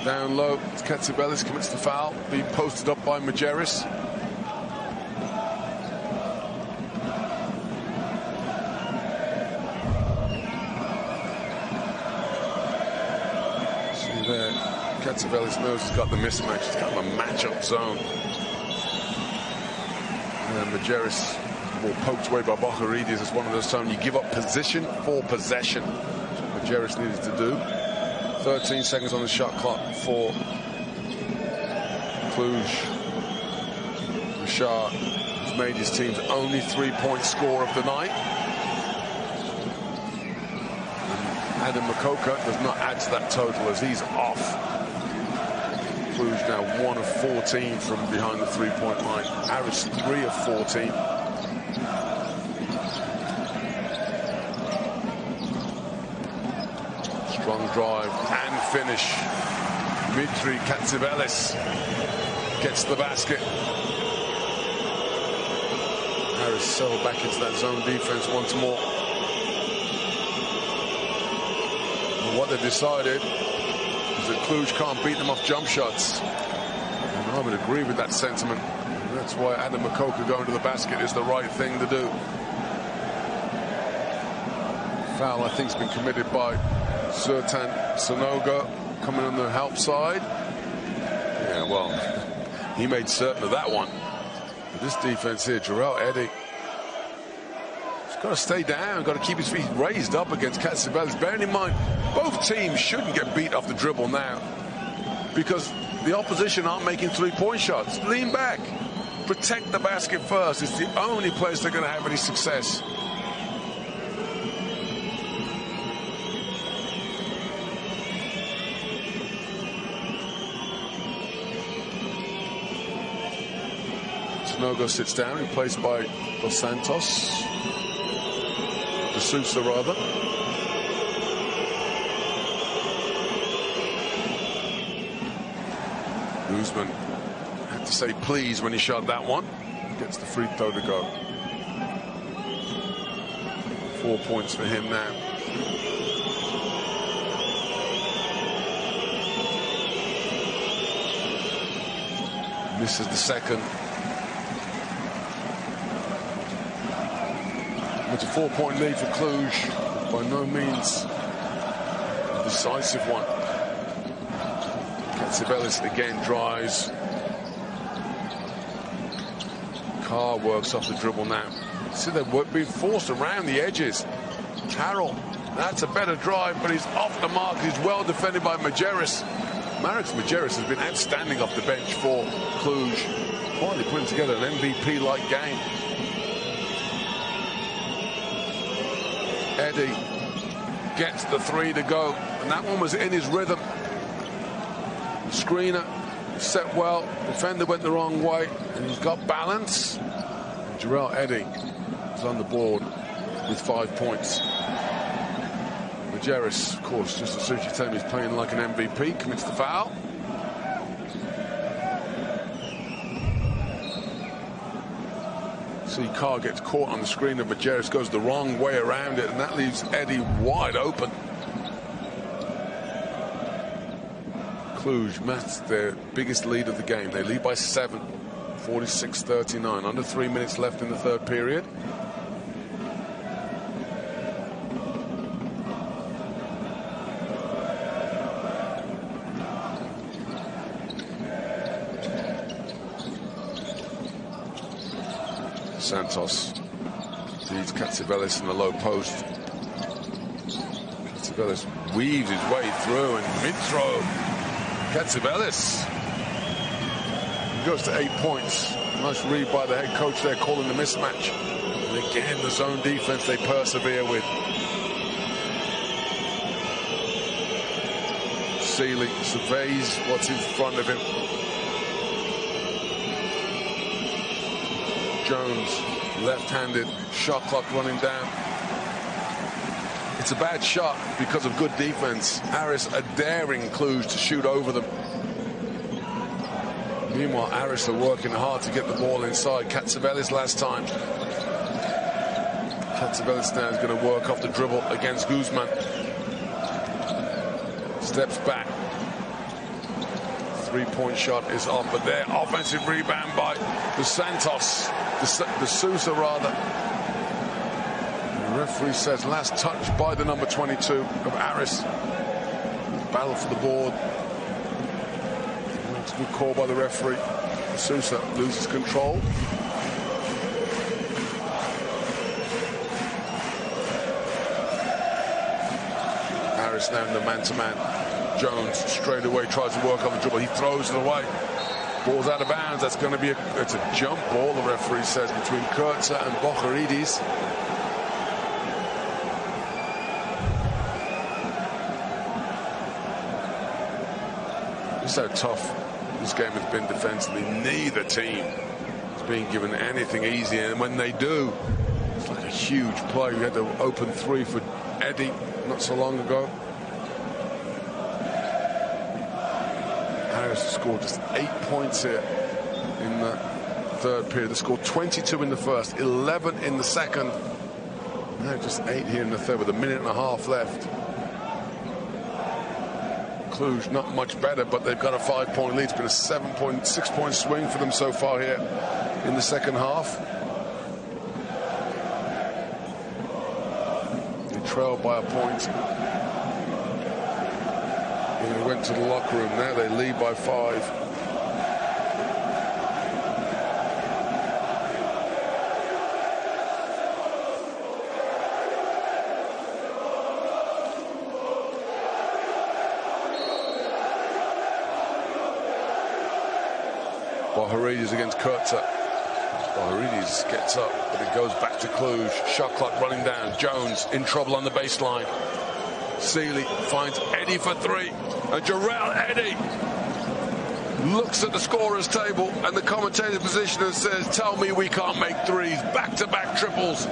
Down low, Katsibelis commits the foul, being posted up by Majerus. See there, Katsibelis knows he's got the mismatch. It's kind of a matchup zone. And Majerus, ball poked away by Napoca-Aris. It's one of those times you give up position for possession. That's what Majerus needed to do. 13 seconds on the shot clock for Cluj. Rashad has made his team's only 3-point score of the night. And Adam Napoca does not add to that total as he's off. Cluj now 1 of 14 from behind the 3-point line. Aris 3 of 14. Strong drive and finish. Dmitry Katsibelis gets the basket. Aris settled back into that zone defense once more. And what they've decided is that Cluj can't beat them off jump shots. And I would agree with that sentiment. And that's why Adam Napoca going to the basket is the right thing to do. Foul, I think, has been committed by Sertan Sanogo coming on the help side. Yeah, well, he made certain of that one. But this defense here, Jarrell Eddy, he's got to stay down, got to keep his feet raised up against Katsibelis. Bearing in mind, both teams shouldn't get beat off the dribble now because the opposition aren't making 3-point shots. Lean back, protect the basket first. It's the only place they're going to have any success. Sanogo sits down, replaced by Dos Santos. De Sousa, rather. Guzman had to say please when he shot that one. Gets the free throw to go. 4 points for him now. Misses the second. It's a 4-point lead for Cluj. By no means decisive one. Katsivelis again drives. Carr works off the dribble now. See, they're being forced around the edges. Carroll, that's a better drive, but he's off the mark. He's well defended by Majerus. Marek Majerus has been outstanding off the bench for Cluj. Finally putting together an MVP-like game. Eddie gets the three to go, and that one was in his rhythm. Screener set well, defender went the wrong way, and he's got balance. And Jarrell Eddie is on the board with 5 points. Majerus, of course, just as soon as you tell him he's playing like an MVP, commits the foul. See, Carr gets caught on the screen of Majerus, goes the wrong way around it, and that leaves Eddie wide open. Cluj, that's their biggest lead of the game. They lead by 7, 46-39. Under 3 minutes left in the third period. Santos leads Katsivelis in the low post. Katsivelis weaves his way through and mid-throw. Katsivelis goes to 8 points. Nice read by the head coach there, calling the mismatch. And again, the zone defense they persevere with. Seeley surveys what's in front of him. Jones, left-handed, shot clock running down. It's a bad shot because of good defense. Aris are daring Cluj to shoot over them. Meanwhile, Aris are working hard to get the ball inside. Katsivelis last time. Katsivelis now is going to work off the dribble against Guzman. Steps back. Three-point shot is off, but there, offensive rebound by the Santos. The Sousa, rather. The referee says last touch by the number 22 of Aris. Battle for the board. It's a good call by the referee. Sousa loses control. Aris now in the man-to-man. Jones straight away tries to work on the dribble. He throws it away. Ball's out of bounds. That's going to be it's a jump ball, the referee says, between Kurtza and Napoca-Aris. Just how tough this game has been defensively. Neither team is being given anything easy, and when they do, it's like a huge play. We had the open three for Eddie not so long ago. Harris scored just 8 points here in the third period. They scored 22 in the first, 11 in the second. Now just 8 here in the third with a minute and a half left. Cluj not much better, but they've got a 5-point lead. It's been a 6-point swing for them so far here in the second half. They trailed by a point. They went to the locker room. Now they lead by 5. Napoca-Aris against Kurtza. Napoca-Aris gets up, but it goes back to Cluj. Shot clock running down. Jones in trouble on the baseline. Seeley finds Eddie for 3. And Jarrell Eddie looks at the scorer's table and the commentator's position and says, tell me we can't make threes. Back-to-back triples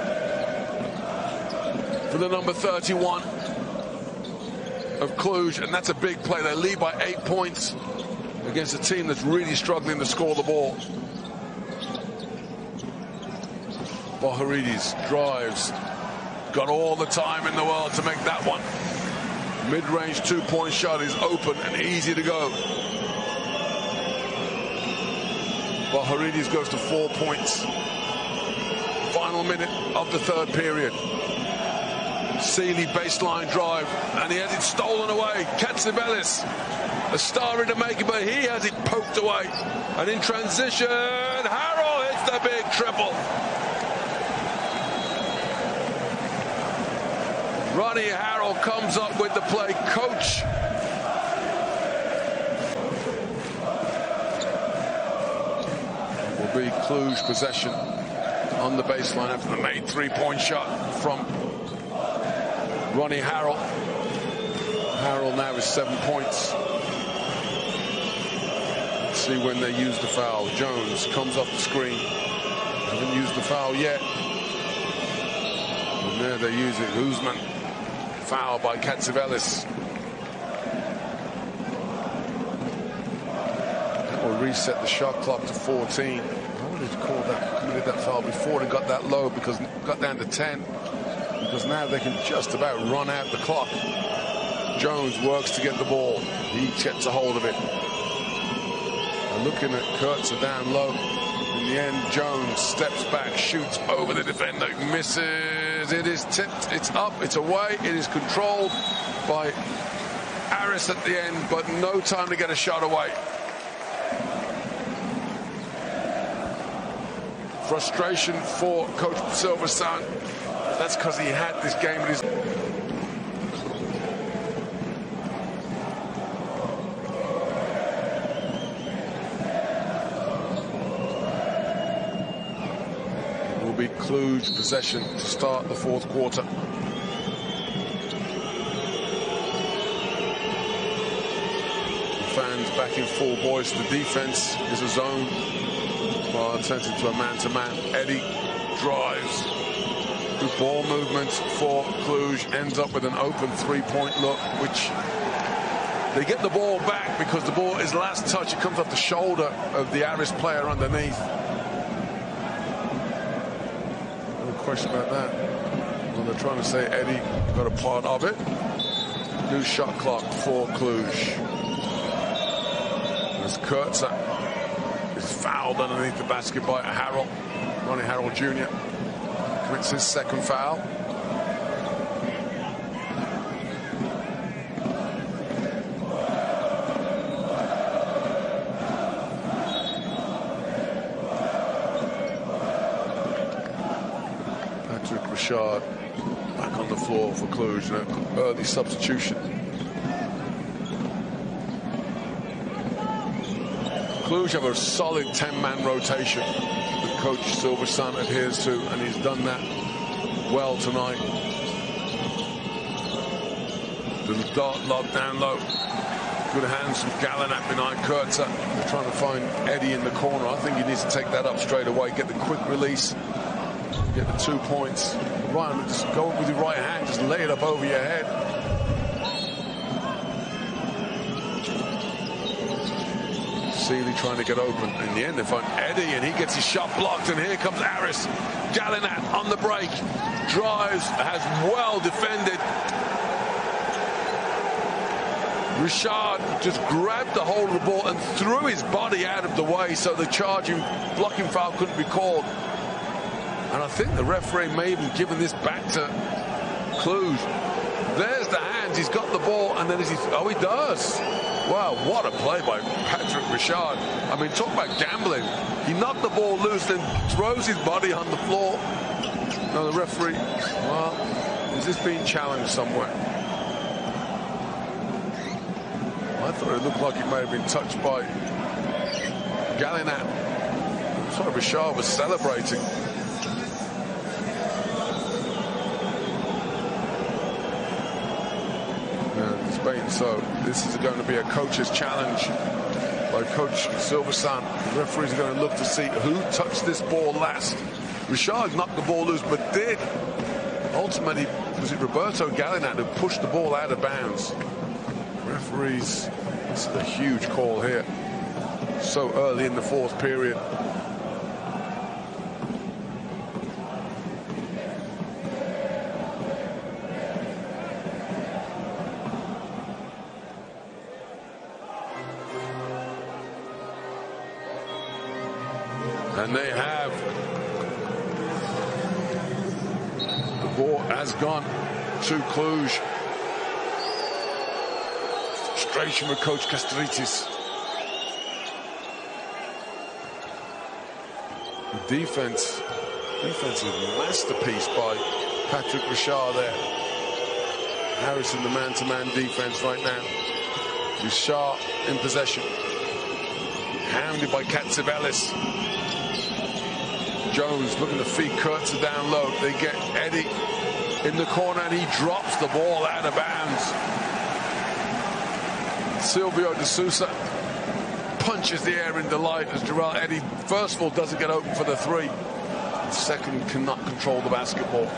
for the number 31 of Cluj. And that's a big play. They lead by 8 points against a team that's really struggling to score the ball. Napoca-Aris drives. Got all the time in the world to make that one. Mid-range 2-point shot is open and easy to go. Napoca-Aris goes to 4 points. Final minute of the third period. Sealy baseline drive, and he has it stolen away. Katsivelis, a star in the making, but he has it poked away. And in transition, Harrell hits the big triple. Ronnie Harrell comes up with the play. Coach will be Cluj possession on the baseline after the made three-point shot from Ronnie Harrell. Harrell now is 7 points. Let's see when they use the foul. Jones comes off the screen. Haven't used the foul yet. And there they use it. Usman. Foul by Katsivelis. That will reset the shot clock to 14. I wanted to call that, committed that foul before they got that low, because it got down to 10. Because now they can just about run out the clock. Jones works to get the ball. He gets a hold of it. And looking at Kurtzer down low. In the end, Jones steps back, shoots over the defender, misses. It is tipped, it's up, it's away. It is controlled by Aris at the end, but no time to get a shot away. Frustration for Coach Silverstone. That's because he had this game in his... It will be Cluj possession to start the fourth quarter. Fans back in full voice. The defense is a zone. Well, attention to a man-to-man. Eddie drives. The ball movement for Cluj ends up with an open three-point look, which they get the ball back because the ball is last touch. It comes off the shoulder of the Aris player underneath. No question about that. Well, they're trying to say Eddie got a part of it. New shot clock for Cluj. As Kurtzer is fouled underneath the basket by Harrell. Ronnie Harrell Jr. commits his second foul. Patrick Richard back on the floor for Cluj. An early substitution. Cluj have a solid 10-man rotation that Coach Silverstone adheres to, and he's done that well tonight. The dart lob down low. Good hands from Gallinat behind Kurtzer. They're trying to find Eddie in the corner. I think he needs to take that up straight away, get the quick release, get the 2 points. Ryan, just go with your right hand, just lay it up over your head. Sealy trying to get open. In the end, they find Eddie, and he gets his shot blocked, and here comes Aris. Gallinat on the break. Drives, has well defended. Richard just grabbed the hold of the ball and threw his body out of the way so the charging, blocking foul couldn't be called. And I think the referee may have even given this back to Cluj. There's the hands. He's got the ball, and then oh, he does. Wow, what a play by Patrick Richard. I mean, talk about gambling. He knocked the ball loose, then throws his body on the floor. No, the referee, well, is this being challenged somewhere? I thought it looked like it may have been touched by Gallinat. I thought Richard was celebrating. So this is going to be a coach's challenge by Coach Silverstone. The referees are going to look to see who touched this ball last. Richard knocked the ball loose, but did ultimately, was it Roberto Gallinat who pushed the ball out of bounds? Referees, this is a huge call here. So early in the fourth period. And they have. The ball has gone to Cluj. Frustration with Coach Kastritis. The defensive masterpiece by Patrick Richard there. Harris in the man-to-man defense right now. Richard in possession. Hounded by Katsivelis. Jones looking to feed Kurtzer down low. They get Eddie in the corner and he drops the ball out of bounds. Silvio De Sousa punches the air in delight as Jarrell Eddie, first of all, doesn't get open for the three. Second, cannot control the basketball.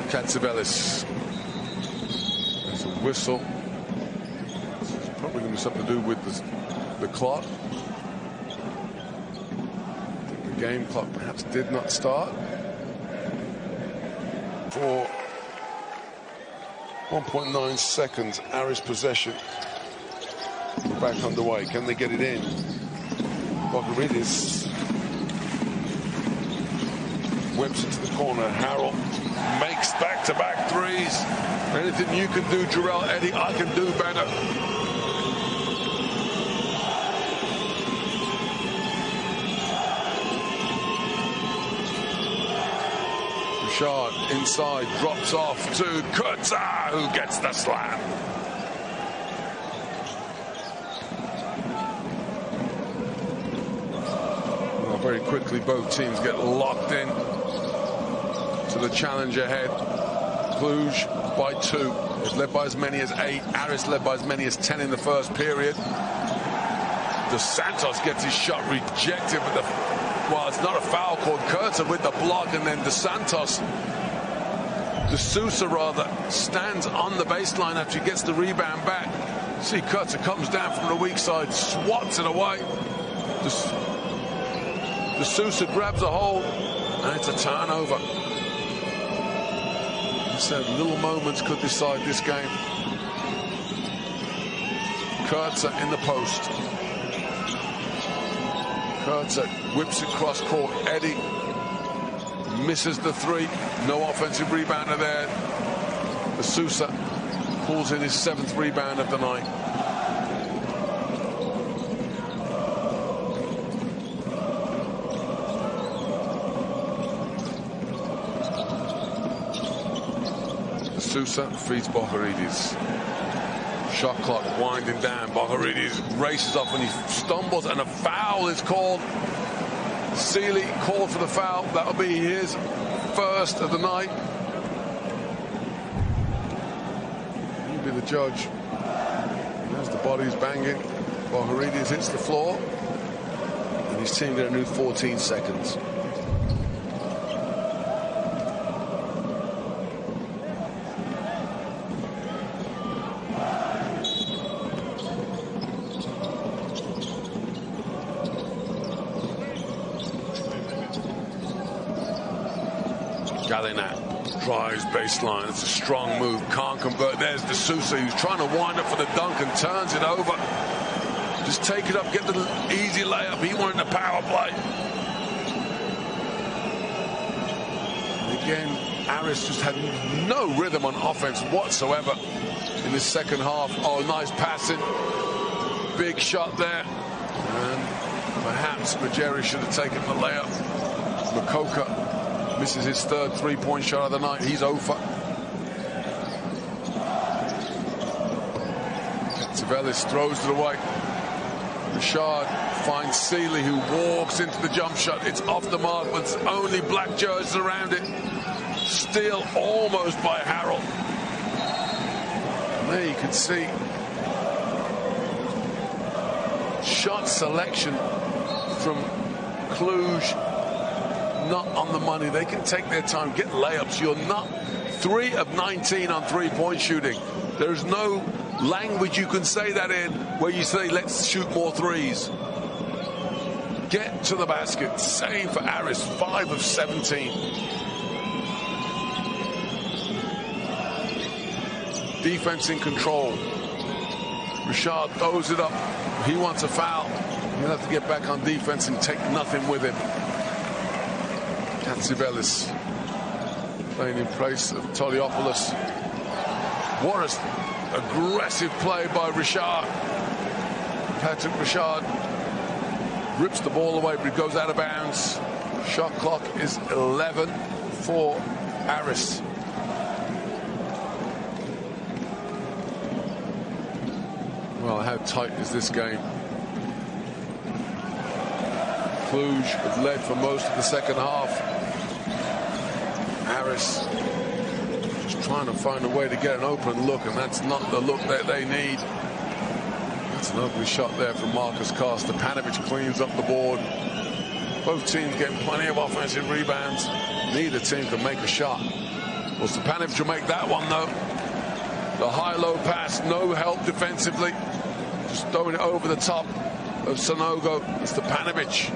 Katsivelis. There's a whistle. It's probably going to be something to do with the clock. The game clock perhaps did not start. For 1.9 seconds, Aris possession. We're back underway. Can they get it in? Napoca-Aris whips into the corner. Harold makes back-to-back threes. Anything you can do, Jarrell Eddie, I can do better. Richard inside, drops off to Kurtzer, who gets the slam. Well, very quickly, both teams get locked in to the challenge ahead. Cluj by 2. It's led by as many as 8. Aris led by as many as 10 in the first period. Dos Santos gets his shot rejected with the, well, it's not a foul called. Kurtzer with the block, and then Dos Santos, De Sousa rather, stands on the baseline after he gets the rebound back. See, Kurtzer comes down from the weak side, swats it away. De Sousa grabs a hold, and it's a turnover. He said little moments could decide this game. Kurtzer in the post. Kurtzer whips it cross court. Eddie misses the three. No offensive rebounder there. De Sousa pulls in his 7th rebound of the night. De Sousa feeds Napoca-Aris. Shot clock winding down. Napoca-Aris races off and he stumbles, and a foul is called. Sealy called for the foul. That'll be his first of the night. He'll be the judge. As the body's banging, Napoca-Aris hits the floor, and his team get a new 14 seconds. Gallinat drives baseline. It's a strong move. Can't convert. There's De Sousa, who's trying to wind up for the dunk and turns it over. Just take it up, get the easy layup. He wanted the power play. And again, Aris just had no rhythm on offense whatsoever in this second half. Oh, nice passing. Big shot there. And perhaps Majeri should have taken the layup. Napoca misses his 3rd three-point shot of the night. He's over. Katsivelis throws it away. Richard finds Sealy, who walks into the jump shot. It's off the mark, but it's only black jerseys around it. Steal almost by Harold. And there you can see shot selection from Cluj. Not on the money. They can take their time, get layups. You're not 3 of 19 on three-point shooting. There's no language you can say that in where you say, let's shoot more threes. Get to the basket. Same for Aris, 5 of 17. defense in control. Rashad throws it up. He wants a foul. He'll have to get back on defense and take nothing with him. Katsivelis playing in place of Toliopoulos. What an aggressive play by Rashad. Patrick Rashad rips the ball away, but it goes out of bounds. Shot clock is 11 for Aris. Well, how tight is this game? Cluj have led for most of the second half. Aris just trying to find a way to get an open look, and that's not the look that they need. That's an ugly shot there from Marcus Carr. Stepanovic cleans up the board. Both teams getting plenty of offensive rebounds. Neither team can make a shot. Well, Stepanovic will make that one, though. The high-low pass, no help defensively. Just throwing it over the top of Sanogo. Stepanovic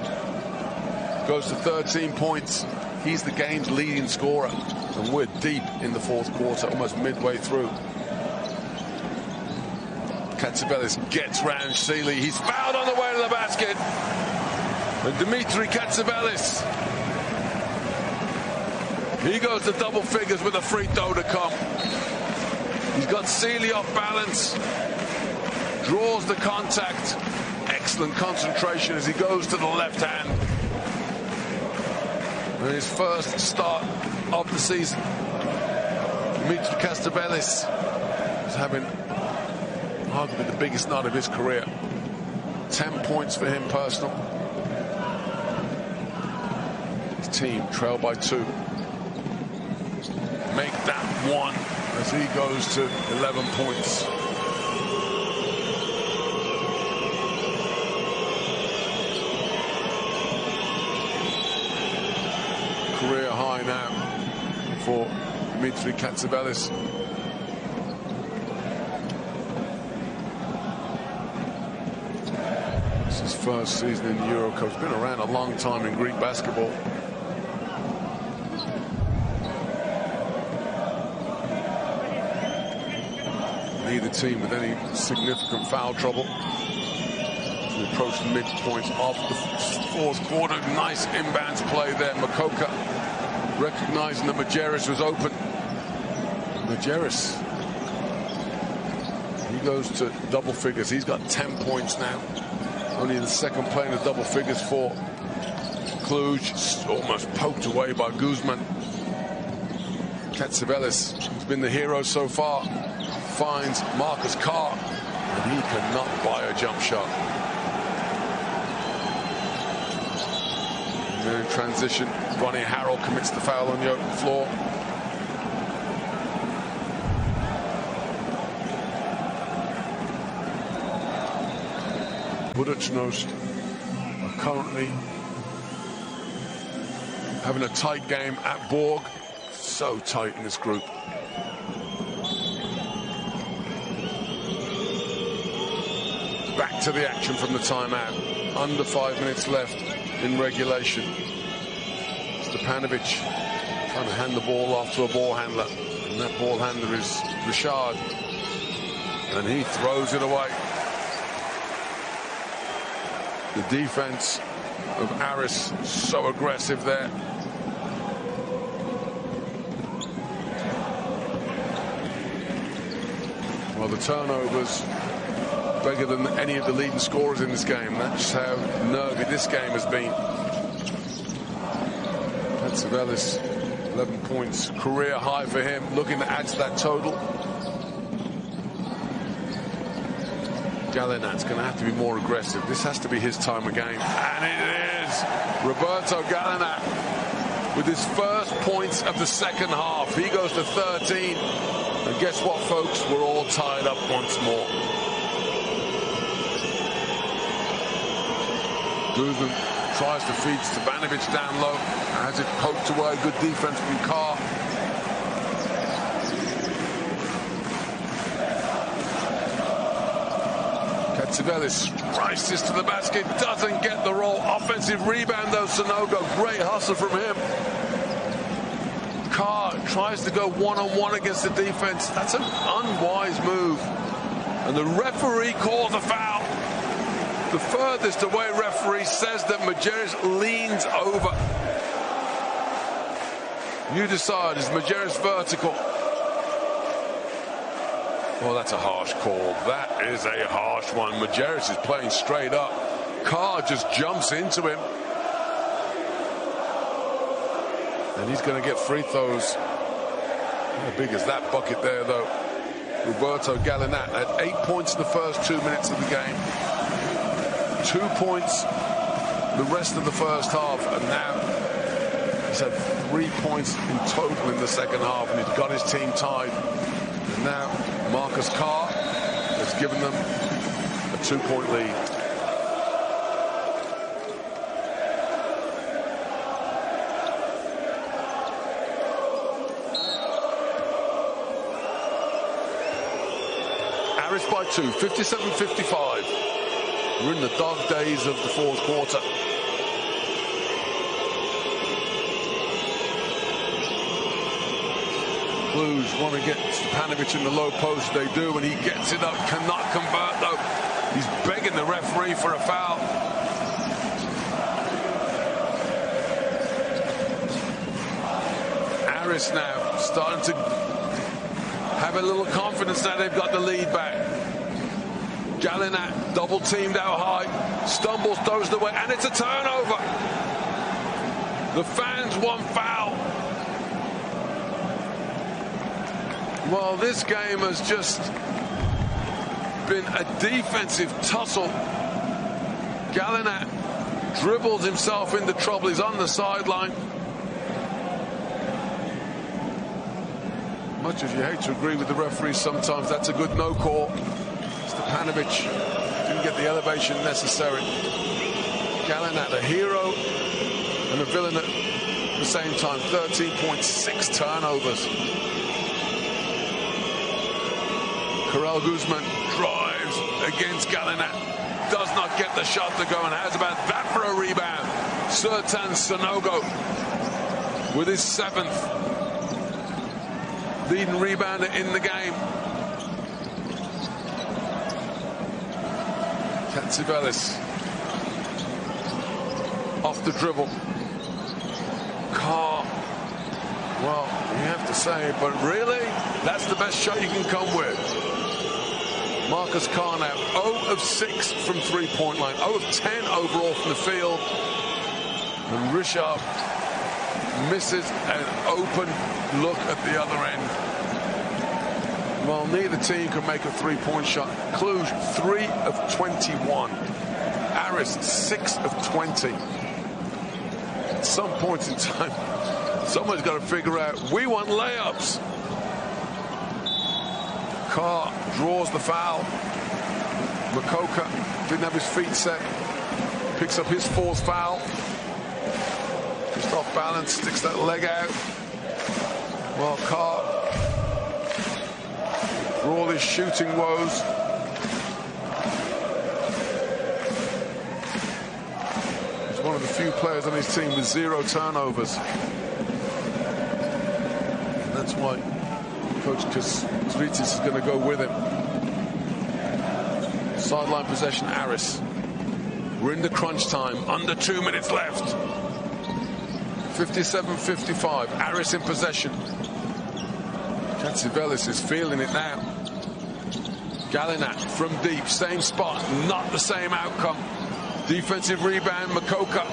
goes to 13 points. He's the game's leading scorer. And we're deep in the fourth quarter, almost midway through. Katsivelis gets round Sealy. He's fouled on the way to the basket. And Dimitri Katsivelis, he goes to double figures with a free throw to come. He's got Sealy off balance, draws the contact. Excellent concentration as he goes to the left hand. And his first start of the season. Dimitri Katsivelis is having arguably the biggest night of his career. 10 points for him personal. His team trail by 2. Make that 1 as he goes to 11 points. Career high now for Dimitri Katsivelis. This is his first season in the Eurocup. He's been around a long time in Greek basketball. Neither team with any significant foul trouble. We approach the midpoint of the fourth quarter. Nice inbounds play there. Napoca recognizing that Majerus was open. Majerus, he goes to double figures. He's got 10 points now. Only the second play in the double figures for Cluj. Almost poked away by Guzman. Katsivelis has been the hero so far. Finds Marcus Carr, and he cannot buy a jump shot. And then in transition, Ronnie Harrell commits the foul on the open floor. Budućnost are currently having a tight game at Borg. So tight in this group. Back to the action from the timeout. Under 5 minutes left in regulation. Stepanovic trying to hand the ball off to a ball handler. And that ball handler is Rashad. And he throws it away. The defense of Aris so aggressive there. Well, the turnovers bigger than any of the leading scorers in this game. That's how nervy this game has been. Katsivelis, 11 points, career high for him, looking to add to that total. Gallinat's going to have to be more aggressive. This has to be his time of game. And it is Roberto Gallinat with his first points of the second half. He goes to 13. And guess what, folks? We're all tied up once more. Guzman tries to feed Stepanovic down low. Has it poked away. Good defense from Carr. Katsivelis rises to the basket. Doesn't get the roll. Offensive rebound, though, Sanogo. Great hustle from him. Carr tries to go one-on-one against the defense. That's an unwise move. And the referee calls a foul. The furthest away referee says that Majerus leans over. You decide, is Majerus vertical? Well, that's a harsh call. That is a harsh one. Majerus is playing straight up. Carr just jumps into him. And he's going to get free throws. How big is that bucket there, though? Roberto Gallinat had 8 points in the first 2 minutes of the game. 2 points the rest of the first half. And now he's had 3 points in total in the second half. And he's got his team tied. And now Marcus Carr has given them a 2-point lead. Aris by 2, 57-55. We're in the dog days of the fourth quarter. Cluj want to get Stepanovic in the low post. They do, and he gets it up. Cannot convert, though. He's begging the referee for a foul. Aris now starting to have a little confidence now they've got the lead back. Gallinat double teamed out high, stumbles, throws it away, and it's a turnover. The fans want foul. Well, this game has just been a defensive tussle. Gallinat dribbles himself into trouble. He's on the sideline. Much as you hate to agree with the referees sometimes, that's a good no call. Stepanovic didn't get the elevation necessary. Gallinat, a hero and a villain at the same time. 13.6 turnovers. Karel Guzman drives against Gallinat. Does not get the shot to go, and how's about that for a rebound? Sertan Sanogo with his 7th. Leading rebounder in the game. Katsivelis off the dribble. Carr. Well, you have to say, but really, that's the best shot you can come with. Marcus Carr now 0 of 6 from three-point line, 0 of 10 overall from the field. And Richard misses an open look at the other end. Well, neither team can make a three-point shot. Cluj 3 of 21. Aris 6 of 20. At some point in time, someone's got to figure out, we want layups. Carr draws the foul. Napoca didn't have his feet set. Picks up his 4th foul. Just off balance, sticks that leg out. Well, Carr, for all his shooting woes, he's one of the few players on his team with 0 turnovers. And that's why Coach Kazritis is going to go with him. Sideline possession, Aris. We're in the crunch time. Under 2 minutes left. 57-55. Aris in possession. Katsivelis is feeling it now. Gallinat from deep. Same spot. Not the same outcome. Defensive rebound, Napoca.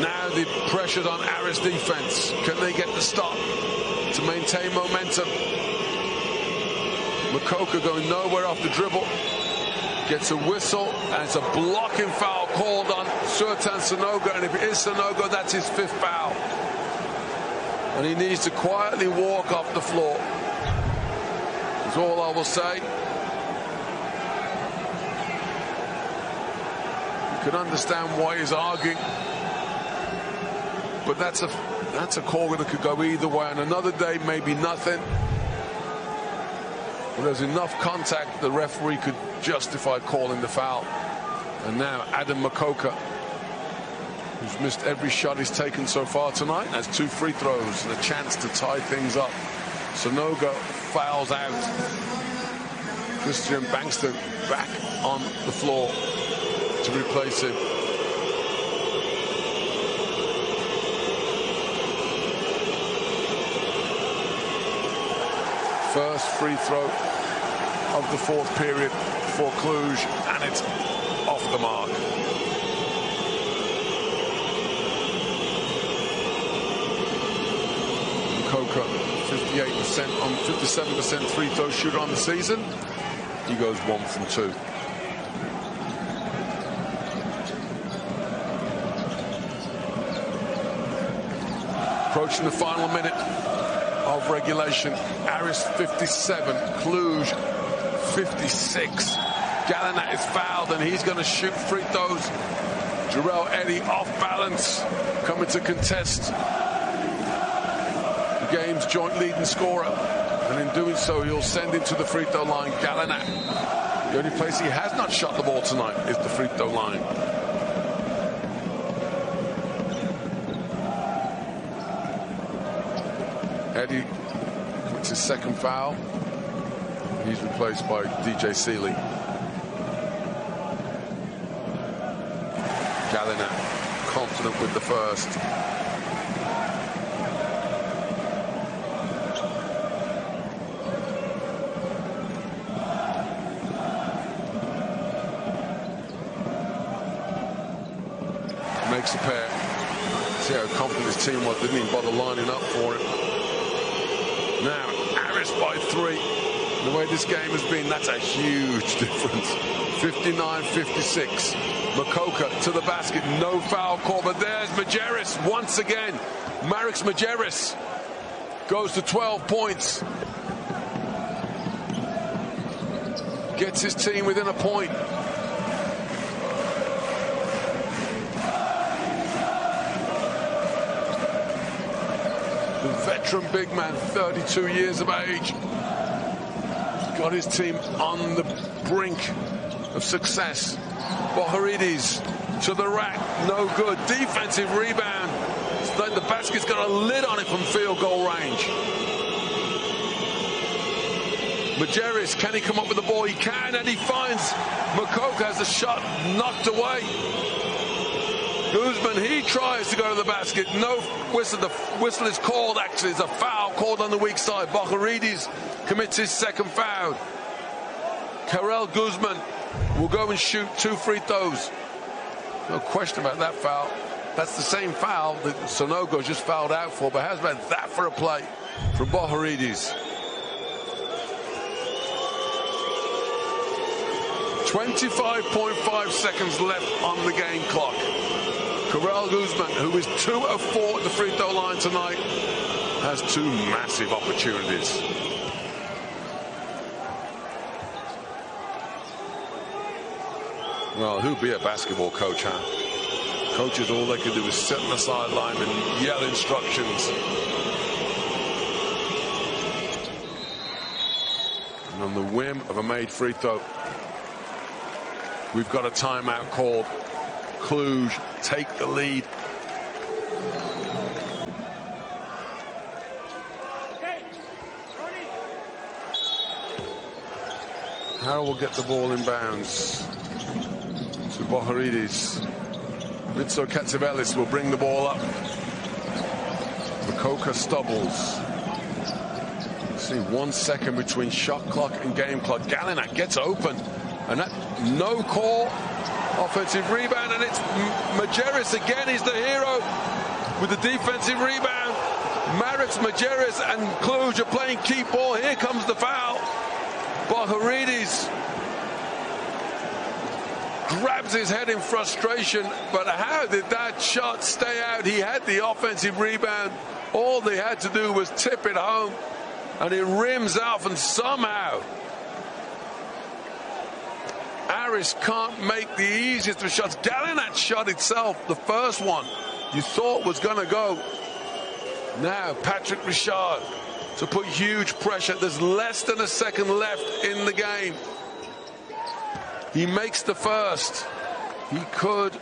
Now the pressure's on Aris defense. Can they get the stop to maintain momentum? Napoca going nowhere off the dribble. Gets a whistle, and it's a blocking foul called on Sertan Sanogo. And if it is Sanogo, that's his 5th foul. And he needs to quietly walk off the floor. That's all I will say. You can understand why he's arguing. But that's a call that could go either way. And another day, maybe nothing. But there's enough contact the referee could justify calling the foul. And now Adam Napoca who's missed every shot he's taken so far tonight, has 2 free throws and a chance to tie things up. Sanogo fouls out. Christian Bankston back on the floor to replace him. First free throw of the 4th period for Cluj, and it's off the mark. Napoca, 58% on 57% free throw shooter on the season. He goes 1 from 2. Approaching the final minute of regulation. Aris 57, Cluj 56. Gallinat is fouled and he's going to shoot free throws. Jarrell Eddy off balance, coming to contest the game's joint leading scorer, and in doing so he'll send him to the free throw line. Gallinat, the only place he has not shot the ball tonight is the free throw line. Eddy commits his 2nd foul. He's replaced by DJ Seeley. Gallinat confident with the first. Makes a pair. See how confident his team was, didn't even bother lining up for it. Now, Aris by 3. The way this game has been, that's a huge difference. 59-56. Napoca to the basket, no foul call, but there's Majerus once again. Marix Majerus goes to 12 points. Gets his team within a point. The veteran big man, 32 years of age, got his team on the brink of success. Boharidis to the rack, no good. Defensive rebound. It's like the basket's got a lid on it from field goal range. Majerus, can he come up with the ball? He can, and he finds Napoca has a shot knocked away. Guzman, he tries to go to the basket. No whistle. The whistle is called, actually. It's a foul called on the weak side. Boharidis commits his 2nd foul. Karel Guzman will go and shoot 2 free throws. No question about that foul. That's the same foul that Sanogo just fouled out for, but how's about that for a play from Boharidis? 25.5 seconds left on the game clock. Karel Guzman, who is 2 of 4 at the free throw line tonight, has 2 massive opportunities. Well, who'd be a basketball coach, huh? Coaches, all they can do is sit on the sideline and yell instructions. And on the whim of a made free throw, we've got a timeout called. Cluj take the lead. Harrell will get the ball in bounds to Boharidis. Ritso Katsevelis will bring the ball up. Napoca Stubbles. See, 1 second between shot clock and game clock. Gallinat gets open, and that no call. Offensive rebound, and it's Majerus again. He's the hero with the defensive rebound. Marix Majerus and Cluj are playing keep ball. Here comes the foul. Boharidis grabs his head in frustration, but how did that shot stay out? He had the offensive rebound. All they had to do was tip it home, and it rims off, and somehow Aris can't make the easiest of shots. Gallinat's shot itself, the first one, you thought was going to go. Now, Patrick Richard to put huge pressure. There's less than a second left in the game. He makes the first. He could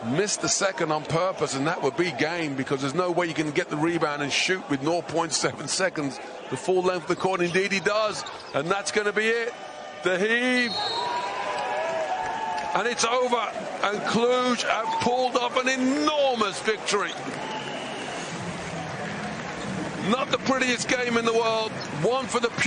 missed the second on purpose, and that would be game, because there's no way you can get the rebound and shoot with 0.7 seconds the full length of the court. Indeed he does, and that's going to be it. The heave, and it's over, and Cluj have pulled off an enormous victory. Not the prettiest game in the world, one for the pure.